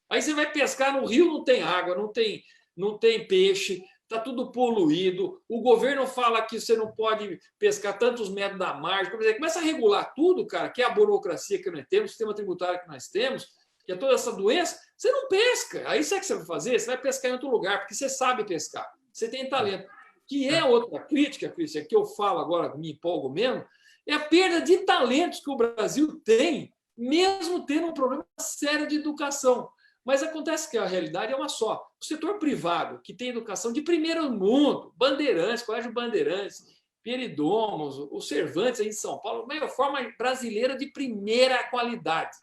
Aí você vai pescar no rio, não tem água, não tem peixe, está tudo poluído. O governo fala que você não pode pescar tantos metros da margem. Começa a regular tudo, cara, que é a burocracia que nós temos, o sistema tributário que nós temos, que é toda essa doença. Você não pesca. Aí sabe o que você vai fazer? Você vai pescar em outro lugar, porque você sabe pescar. Você tem talento. Que é outra crítica, Cristian, que eu falo agora, me empolgo mesmo, é a perda de talentos que o Brasil tem, mesmo tendo um problema sério de educação. Mas acontece que a realidade é uma só. O setor privado, que tem educação de primeiro mundo, Bandeirantes, Colégio Bandeirantes, Peridomos, o Cervantes aí em São Paulo, uma forma brasileira de primeira qualidade.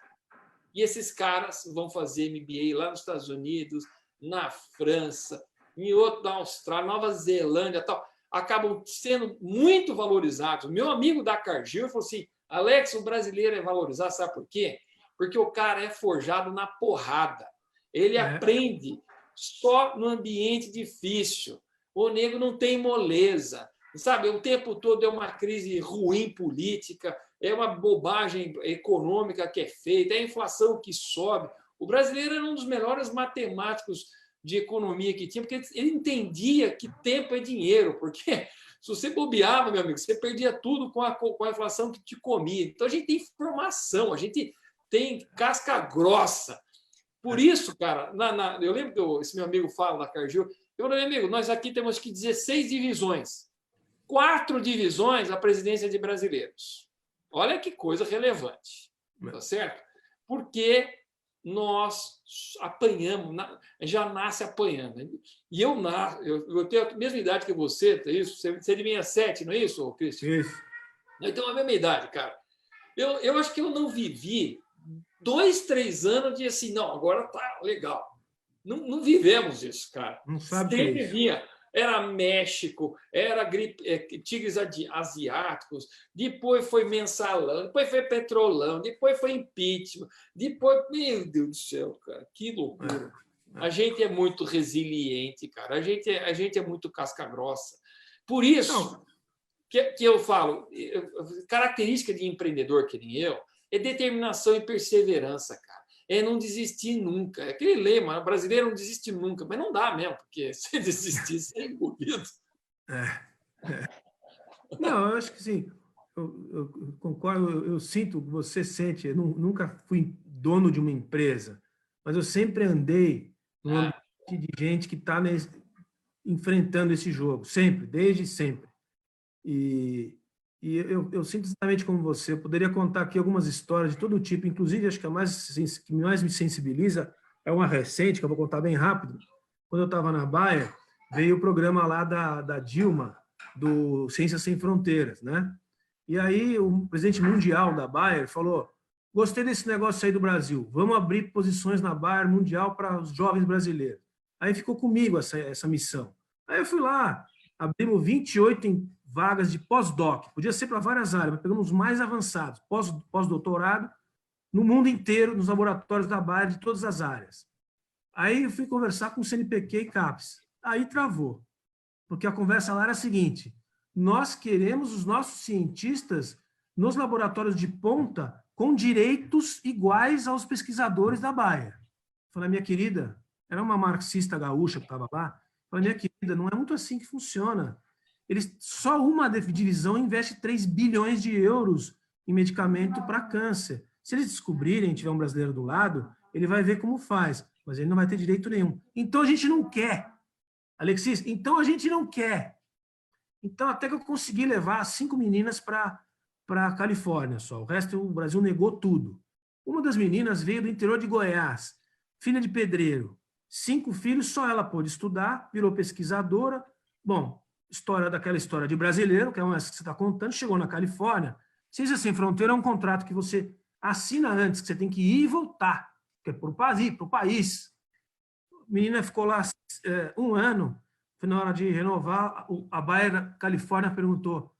E esses caras vão fazer MBA lá nos Estados Unidos, na França, em outro da Austrália, Nova Zelândia, tal, acabam sendo muito valorizados. O meu amigo da Cargill falou assim: Alex, o brasileiro é valorizado, sabe por quê? Porque o cara é forjado na porrada. Ele aprende só no ambiente difícil. O nego não tem moleza. Sabe, o tempo todo é uma crise ruim política, é uma bobagem econômica que é feita, é a inflação que sobe. O brasileiro era um dos melhores matemáticos de economia que tinha, porque ele entendia que tempo é dinheiro, porque se você bobeava, meu amigo, você perdia tudo com a inflação que te comia. Então, a gente tem formação, a gente tem casca grossa. Por isso, cara, eu lembro que esse meu amigo fala da Cargill, eu falei, amigo, nós aqui temos que 16 divisões. 4 divisões a presidência de brasileiros. Olha que coisa relevante, tá certo? Porque nós apanhamos, já nasce apanhando. E eu tenho a mesma idade que você, é isso? Você é de 67, não é isso, Cristian? Isso. Então, a mesma idade, cara. Eu acho que eu não vivi 2, 3 anos de assim, não, agora tá legal. Não vivemos isso, cara. Não sabe Sempre que é isso. vinha. Era México, era gripe, tigres asiáticos, depois foi mensalão, depois foi petrolão, depois foi impeachment, depois, meu Deus do céu, cara, que loucura. A gente é muito resiliente, cara, a gente é muito casca grossa. Por isso que eu falo, característica de empreendedor que nem eu, é determinação e perseverança, cara. É não desistir nunca. É aquele lema, o brasileiro não desiste nunca, mas não dá mesmo, porque se desistir, você é engolido. Não, eu acho que sim. Eu concordo, eu sinto o que você sente. Eu nunca fui dono de uma empresa, mas eu sempre andei num ambiente de gente que está enfrentando esse jogo, sempre, desde sempre. E E eu sinceramente, como você, poderia contar aqui algumas histórias de todo tipo, inclusive, acho que que mais me sensibiliza é uma recente, que eu vou contar bem rápido. Quando eu estava na Bayer, veio o programa lá da Dilma, do Ciências Sem Fronteiras, né? E aí o presidente mundial da Bayer falou: gostei desse negócio aí do Brasil, vamos abrir posições na Bayer mundial para os jovens brasileiros. Aí ficou comigo essa missão. Aí eu fui lá, abrimos 28 vagas de pós-doc, podia ser para várias áreas, mas pegamos os mais avançados, pós-doutorado, no mundo inteiro, nos laboratórios da Bayer, de todas as áreas. Aí eu fui conversar com o CNPq e CAPES. Aí travou, porque a conversa lá era a seguinte: nós queremos os nossos cientistas nos laboratórios de ponta com direitos iguais aos pesquisadores da Bayer. Falei, minha querida, era uma marxista gaúcha que estava lá, falei, minha querida, não é muito assim que funciona. Só uma divisão investe 3 bilhões de euros em medicamento para câncer. Se eles descobrirem, tiver um brasileiro do lado, ele vai ver como faz, mas ele não vai ter direito nenhum. Então a gente não quer. Alexis, então a gente não quer. Então até que eu consegui levar 5 meninas para a Califórnia só. O resto o Brasil negou tudo. Uma das meninas veio do interior de Goiás, filha de pedreiro. 5 filhos, só ela pôde estudar, virou pesquisadora. Bom, daquela história de brasileiro, que é uma que você está contando, chegou na Califórnia. Ciências Sem Fronteira é um contrato que você assina antes, que você tem que ir e voltar, que é para o país. A menina ficou lá 1 ano, foi na hora de renovar, a Bayer Califórnia perguntou: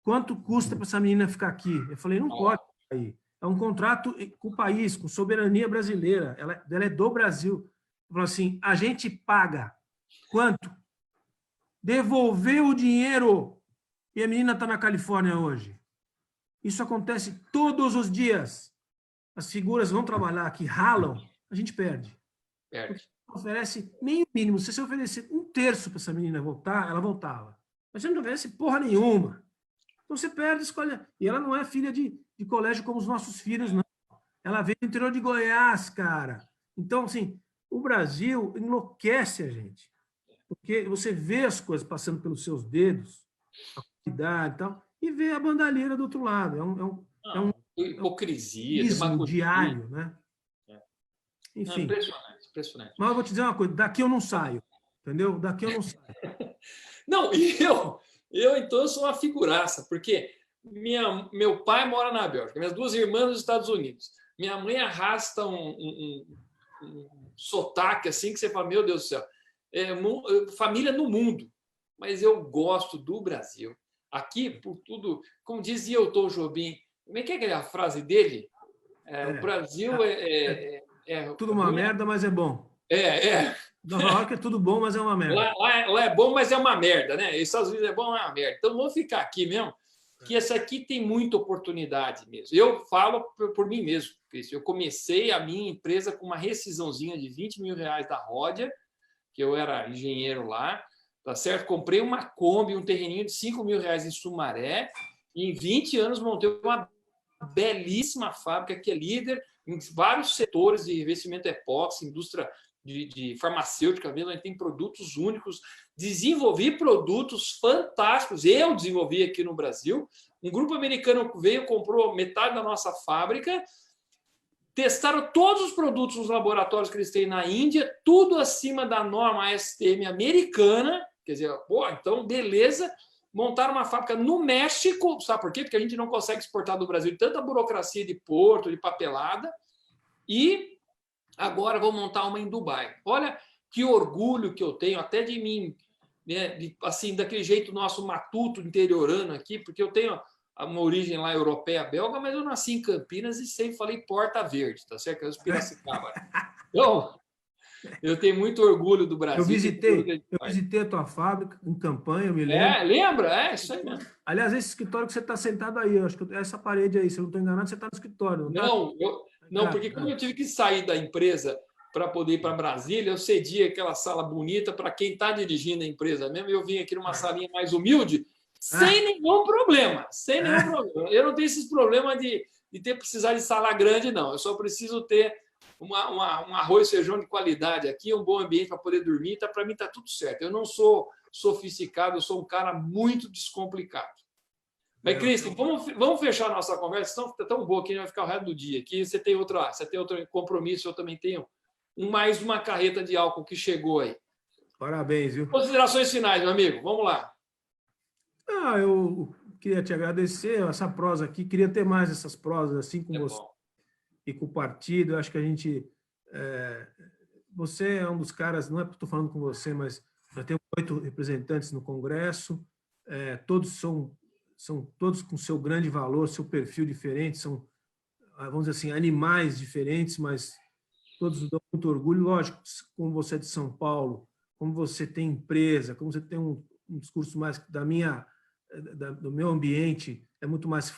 quanto custa para essa menina ficar aqui? Eu falei, não pode ficar aí. É um contrato com o país, com soberania brasileira. Ela é do Brasil. Ele falou assim, a gente paga. Quanto? Devolver o dinheiro. E a menina está na Califórnia hoje. Isso acontece todos os dias. As figuras vão trabalhar aqui, ralam, a gente perde. Não oferece nem o mínimo. Se você oferecer 1/3 para essa menina voltar, ela voltava. Mas você não oferece porra nenhuma. Então você perde, escolhe. E ela não é filha de colégio como os nossos filhos, não. Ela veio do interior de Goiás, cara. Então, assim, o Brasil enlouquece a gente. Porque você vê as coisas passando pelos seus dedos, a quantidade e tal, e vê a bandalheira do outro lado. Hipocrisia, demagogia diário, né? Enfim. Impressionante. Mas eu vou te dizer uma coisa, daqui eu não saio, entendeu? Daqui eu não saio. Não, então eu sou uma figuraça, porque meu pai mora na Bélgica, minhas 2 irmãs nos Estados Unidos. Minha mãe arrasta um sotaque assim que você fala, meu Deus do céu, família no mundo. Mas eu gosto do Brasil. Aqui, por tudo, como dizia o Tom Jobim, como é que é a frase dele? O Brasil tudo uma merda, mas é bom. Nova York é tudo bom, mas é uma merda. Lá é bom, mas é uma merda, né? E Estados Unidos é bom, mas é uma merda. Então, vamos ficar aqui mesmo, que essa aqui tem muita oportunidade mesmo. Eu falo por mim mesmo, Cristian. Eu comecei a minha empresa com uma rescisãozinha de R$20 mil da Ródia, que eu era engenheiro lá, tá certo? Comprei uma Kombi, um terreninho de R$5 mil em Sumaré, e em 20 anos montei uma belíssima fábrica que é líder em vários setores de revestimento epóxi, indústria de farmacêutica mesmo, a gente tem produtos únicos, desenvolvi produtos fantásticos, eu desenvolvi aqui no Brasil, um grupo americano veio, comprou metade da nossa fábrica, testaram todos os produtos nos laboratórios que eles têm na Índia, tudo acima da norma ASTM americana, quer dizer, então beleza, montaram uma fábrica no México, sabe por quê? Porque a gente não consegue exportar do Brasil tanta burocracia de porto, de papelada, e agora vou montar uma em Dubai. Olha que orgulho que eu tenho, até de mim, né, assim, daquele jeito nosso matuto interiorano aqui, porque eu tenho uma origem lá europeia, belga, mas eu nasci em Campinas e sempre falei Porta Verde, tá certo? Eu Piracicaba. Então, eu tenho muito orgulho do Brasil. Eu visitei a tua fábrica em campanha, eu me lembro. Lembra? É isso aí mesmo. Aliás, esse escritório que você está sentado aí, eu acho que essa parede aí, se eu não estou enganado, você está no escritório. Não, porque como eu tive que sair da empresa para poder ir para Brasília, eu cedi aquela sala bonita para quem está dirigindo a empresa mesmo. Eu vim aqui numa salinha mais humilde, sem nenhum problema. Sem nenhum problema. Eu não tenho esses problemas de precisar de sala grande, não. Eu só preciso ter um arroz e feijão de qualidade aqui, um bom ambiente para poder dormir. Para mim está tudo certo. Eu não sou sofisticado, eu sou um cara muito descomplicado. Mas, Cristian, vamos fechar a nossa conversa, senão fica tão boa que a gente vai ficar o resto do dia. Aqui você tem outro compromisso, eu também tenho mais uma carreta de álcool que chegou aí. Parabéns, viu? Considerações finais, meu amigo. Vamos lá. Eu queria te agradecer essa prosa aqui, queria ter mais essas prosas assim com você e com o partido. Eu acho que a gente... você é um dos caras, não é porque estou falando com você, mas já temos 8 representantes no Congresso, todos são todos com seu grande valor, seu perfil diferente, são, vamos dizer assim, animais diferentes, mas todos dão muito orgulho. Lógico, como você é de São Paulo, como você tem empresa, como você tem um discurso mais do meu ambiente, é muito mais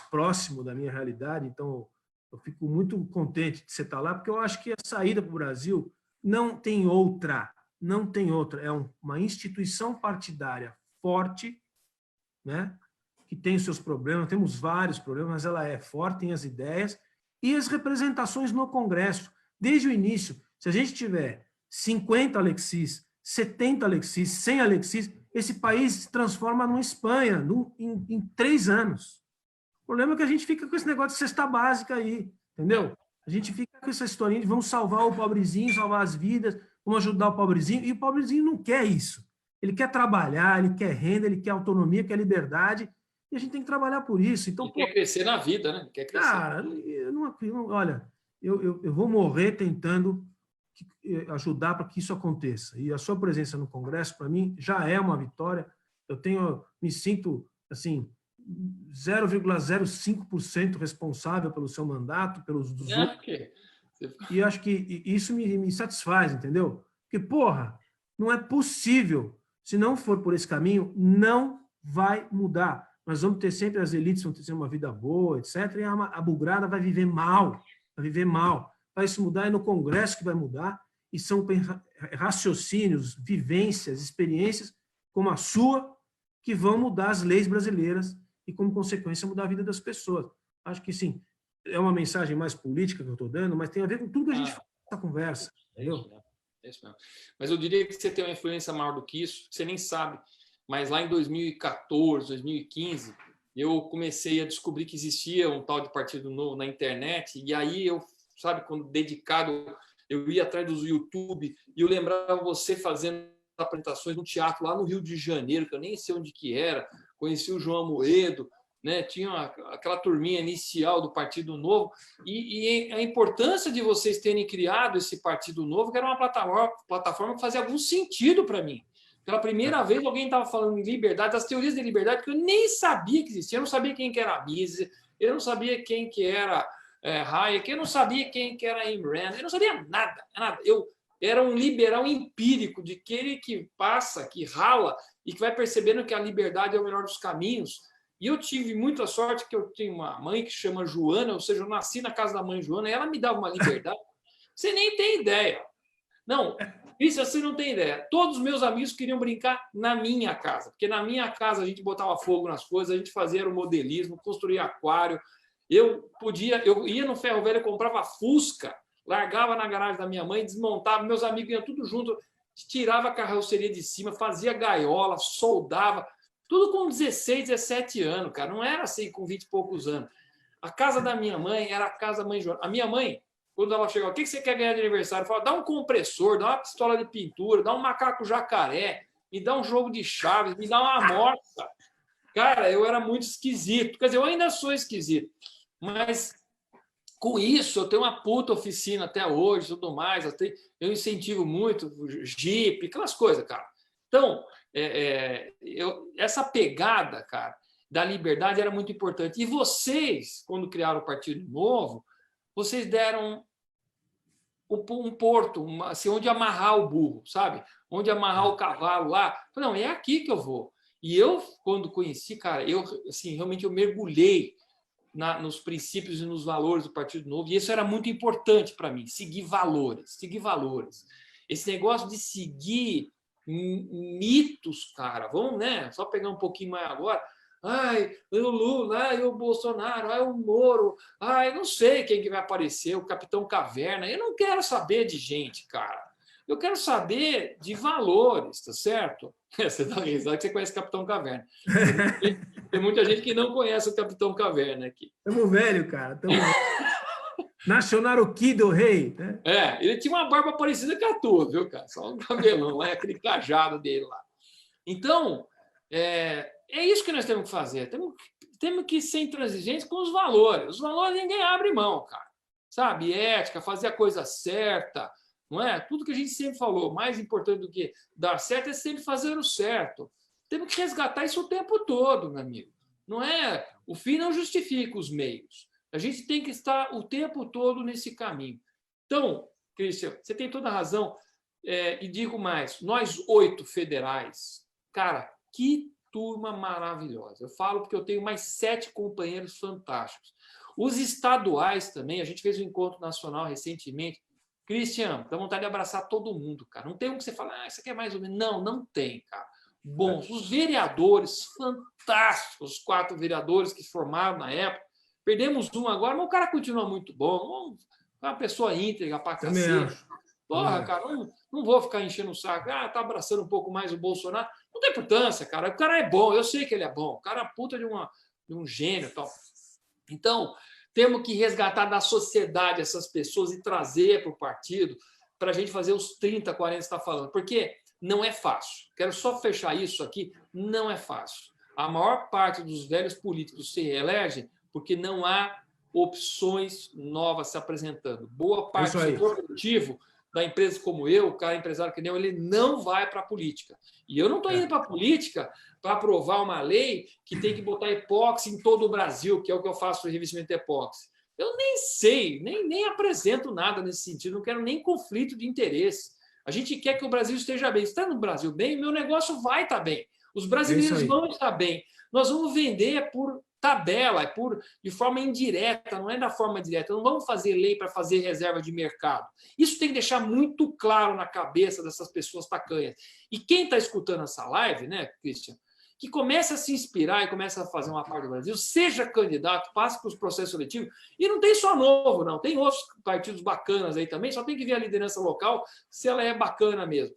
próximo da minha realidade, então eu fico muito contente de você estar lá, porque eu acho que a saída para o Brasil não tem outra, é uma instituição partidária forte, né? Que tem os seus problemas, temos vários problemas, mas ela é forte, tem as ideias e as representações no Congresso. Desde o início, se a gente tiver 50 Alexis, 70 Alexis, 100 Alexis, esse país se transforma numa Espanha em 3 anos. O problema é que a gente fica com esse negócio de cesta básica aí, entendeu? A gente fica com essa historinha de vamos salvar o pobrezinho, salvar as vidas, vamos ajudar o pobrezinho, e o pobrezinho não quer isso. Ele quer trabalhar, ele quer renda, ele quer autonomia, quer liberdade, e a gente tem que trabalhar por isso. Então, quer crescer na vida, né? Quer crescer. Cara, olha, eu vou morrer tentando ajudar para que isso aconteça. E a sua presença no Congresso, para mim, já é uma vitória. Me sinto, assim, 0,05% responsável pelo seu mandato, pelos dos outros. E acho que isso me satisfaz, entendeu? Porque, porra, não é possível. Se não for por esse caminho, não vai mudar. Nós vamos ter sempre, as elites vão ter uma vida boa, etc. E a bugrada vai viver mal. Vai se mudar, é no Congresso que vai mudar. E são raciocínios, vivências, experiências como a sua que vão mudar as leis brasileiras e, como consequência, mudar a vida das pessoas. Acho que, sim, é uma mensagem mais política que eu estou dando, mas tem a ver com tudo que a gente faz nessa conversa. Entendeu? É isso mesmo. Mas eu diria que você tem uma influência maior do que isso, você nem sabe. Mas lá em 2014, 2015, eu comecei a descobrir que existia um tal de Partido Novo na internet, e aí eu, sabe, quando dedicado, eu ia atrás do YouTube, e eu lembrava você fazendo apresentações no teatro lá no Rio de Janeiro, que eu nem sei onde que era, conheci o João Amoedo, né? Tinha aquela turminha inicial do Partido Novo, e a importância de vocês terem criado esse Partido Novo, que era uma plataforma que fazia algum sentido para mim. Pela primeira vez, alguém estava falando em liberdade, das teorias de liberdade, que eu nem sabia que existia. Eu não sabia quem que era Mises, eu não sabia quem que era Hayek, eu não sabia quem que era Ayn Rand, eu não sabia nada. Eu era um liberal empírico, de aquele que passa, que rala, e que vai percebendo que a liberdade é o melhor dos caminhos. E eu tive muita sorte que eu tenho uma mãe que chama Joana, ou seja, eu nasci na casa da mãe Joana, e ela me dava uma liberdade. Você nem tem ideia. Não, isso você não tem ideia. Todos os meus amigos queriam brincar na minha casa, porque na minha casa a gente botava fogo nas coisas, a gente fazia aeromodelismo, construía aquário. Eu ia no ferro velho, eu comprava Fusca, largava na garagem da minha mãe, desmontava, meus amigos iam tudo junto, tirava a carroceria de cima, fazia gaiola, soldava, tudo com 16, 17 anos, cara. Não era assim com 20 e poucos anos. A casa da minha mãe era a casa da mãe Joana. A minha mãe, quando ela chegou, o que você quer ganhar de aniversário? Fala, dá um compressor, dá uma pistola de pintura, dá um macaco jacaré, me dá um jogo de chaves, me dá uma morta. Cara, eu era muito esquisito. Quer dizer, eu ainda sou esquisito. Mas com isso, eu tenho uma puta oficina até hoje, tudo mais. Eu incentivo muito, Jeep, aquelas coisas, cara. Então, essa pegada, cara, da liberdade era muito importante. E vocês, quando criaram o Partido Novo, vocês deram um porto, assim, onde amarrar o burro, sabe? Onde amarrar o cavalo lá. Não, é aqui que eu vou. E eu, quando conheci, cara, assim, realmente eu mergulhei nos princípios e nos valores do Partido Novo, e isso era muito importante para mim, seguir valores. Esse negócio de seguir mitos, cara, vamos, né? Só pegar um pouquinho mais agora. Ai, o Lula, ai, o Bolsonaro, ai, o Moro, ai, não sei quem que vai aparecer, o Capitão Caverna. Eu não quero saber de gente, cara. Eu quero saber de valores, tá certo? Você dá risada que você conhece o Capitão Caverna. Tem muita gente que não conhece o Capitão Caverna aqui. Tamo velho, cara. Tamo velho. Nacional Kido Rei, né? Ele tinha uma barba parecida com a tua, viu, cara? Só um cabelão lá, aquele cajado dele lá. Então, é isso que nós temos que fazer. Temos que ser intransigentes com os valores. Os valores ninguém abre mão, cara. Sabe? Ética, fazer a coisa certa, não é? Tudo que a gente sempre falou, mais importante do que dar certo é sempre fazer o certo. Temos que resgatar isso o tempo todo, meu amigo. Não é? O fim não justifica os meios. A gente tem que estar o tempo todo nesse caminho. Então, Christian, você tem toda a razão. E digo mais, nós 8 federais, cara, que turma maravilhosa. Eu falo porque eu tenho mais 7 companheiros fantásticos. Os estaduais também, a gente fez um encontro nacional recentemente. Christian, dá vontade de abraçar todo mundo, cara. Não tem um que você fala, isso aqui é mais ou menos. Não, não tem, cara. Bons. Os vereadores, fantásticos, os 4 vereadores que formaram na época. Perdemos um agora, mas o cara continua muito bom. Uma pessoa íntegra pra cacete. Porra, cara, não vou ficar enchendo o saco. Tá abraçando um pouco mais o Bolsonaro. Não tem importância, cara. O cara é bom, eu sei que ele é bom. O cara é puta de um gênio e tal. Então, temos que resgatar da sociedade essas pessoas e trazer para o partido para a gente fazer os 30, 40 que você está falando. Porque não é fácil. Quero só fechar isso aqui. Não é fácil. A maior parte dos velhos políticos se reelegem porque não há opções novas se apresentando. Boa parte do setor produtivo da empresa como eu, o cara empresário que nem eu, ele não vai para a política. E eu não estou indo para a política para aprovar uma lei que tem que botar epóxi em todo o Brasil, que é o que eu faço no revestimento de epóxi. Eu nem sei, nem apresento nada nesse sentido, não quero nem conflito de interesse. A gente quer que o Brasil esteja bem. Está no Brasil bem, meu negócio vai estar bem. Os brasileiros vão estar bem. Nós vamos vender por tabela, de forma indireta, não é da forma direta. Não vamos fazer lei para fazer reserva de mercado. Isso tem que deixar muito claro na cabeça dessas pessoas tacanhas. E quem está escutando essa live, né, Christian, que comece a se inspirar e comece a fazer uma parte do Brasil, seja candidato, passe para os processos seletivos, e não tem só Novo, não, tem outros partidos bacanas aí também, só tem que ver a liderança local, se ela é bacana mesmo.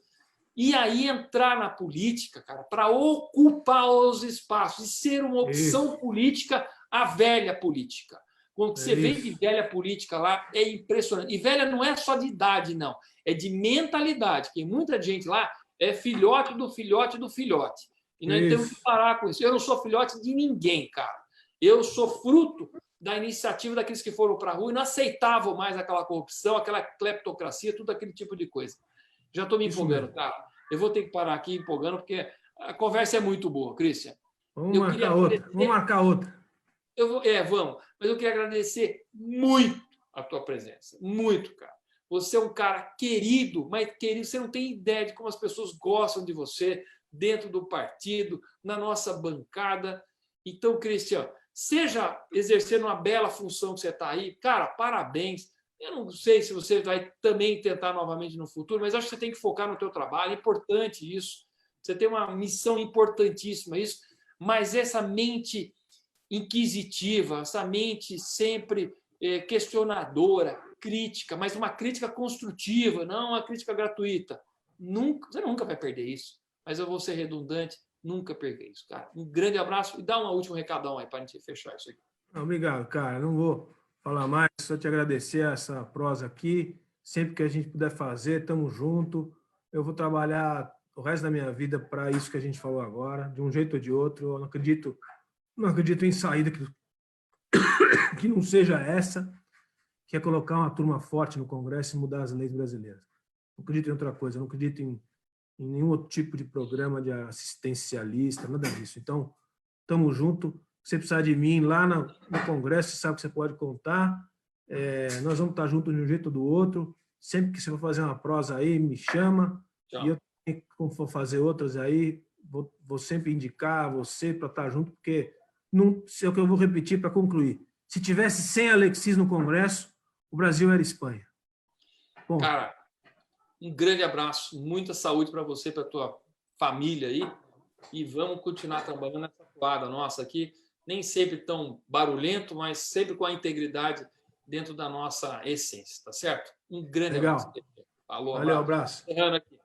E aí entrar na política, cara, para ocupar os espaços e ser uma opção política, a velha política. Quando você vem de velha política lá, é impressionante. E velha não é só de idade, não. É de mentalidade, porque muita gente lá é filhote do filhote do filhote. E nós temos que parar com isso. Eu não sou filhote de ninguém, cara. Eu sou fruto da iniciativa daqueles que foram para a rua e não aceitavam mais aquela corrupção, aquela cleptocracia, tudo aquele tipo de coisa. Já estou me empolgando, cara. Eu vou ter que parar aqui empolgando, porque a conversa é muito boa, Christian. Vamos marcar outra. Vamos. Mas eu queria agradecer muito a tua presença. Muito, cara. Você é um cara querido, mas querido, você não tem ideia de como as pessoas gostam de você dentro do partido, na nossa bancada. Então, Christian, seja exercendo uma bela função que você está aí, cara, parabéns. Eu não sei se você vai também tentar novamente no futuro, mas acho que você tem que focar no teu trabalho. É importante isso. Você tem uma missão importantíssima, isso. Mas essa mente inquisitiva, essa mente sempre questionadora, crítica, mas uma crítica construtiva, não uma crítica gratuita. Você nunca vai perder isso. Mas eu vou ser redundante, nunca perder isso, cara. Um grande abraço e dá um último recadão aí para a gente fechar isso aqui. Obrigado, cara. Não vou falar mais, só te agradecer essa prosa aqui. Sempre que a gente puder fazer, estamos juntos. Eu vou trabalhar o resto da minha vida para isso que a gente falou agora, de um jeito ou de outro. Eu não acredito em saída que não seja essa, que é colocar uma turma forte no Congresso e mudar as leis brasileiras. Não acredito em outra coisa, não acredito em nenhum outro tipo de programa de assistencialista, nada disso. Então, estamos juntos. Se você precisar de mim lá no Congresso, você sabe que você pode contar. Nós vamos estar juntos de um jeito ou do outro. Sempre que você for fazer uma prosa aí, me chama. Tchau. E eu, quando for fazer outras aí, vou sempre indicar você para estar junto, porque não sei o que eu vou repetir para concluir. Se tivesse 100 Alexis no Congresso, o Brasil era Espanha. Bom, cara, um grande abraço, muita saúde para você, para a tua família aí, e vamos continuar trabalhando nessa toada nossa aqui, nem sempre tão barulhento, mas sempre com a integridade dentro da nossa essência, tá certo? Um grande abraço. Falou, Valeu, abraço. Encerrando aqui.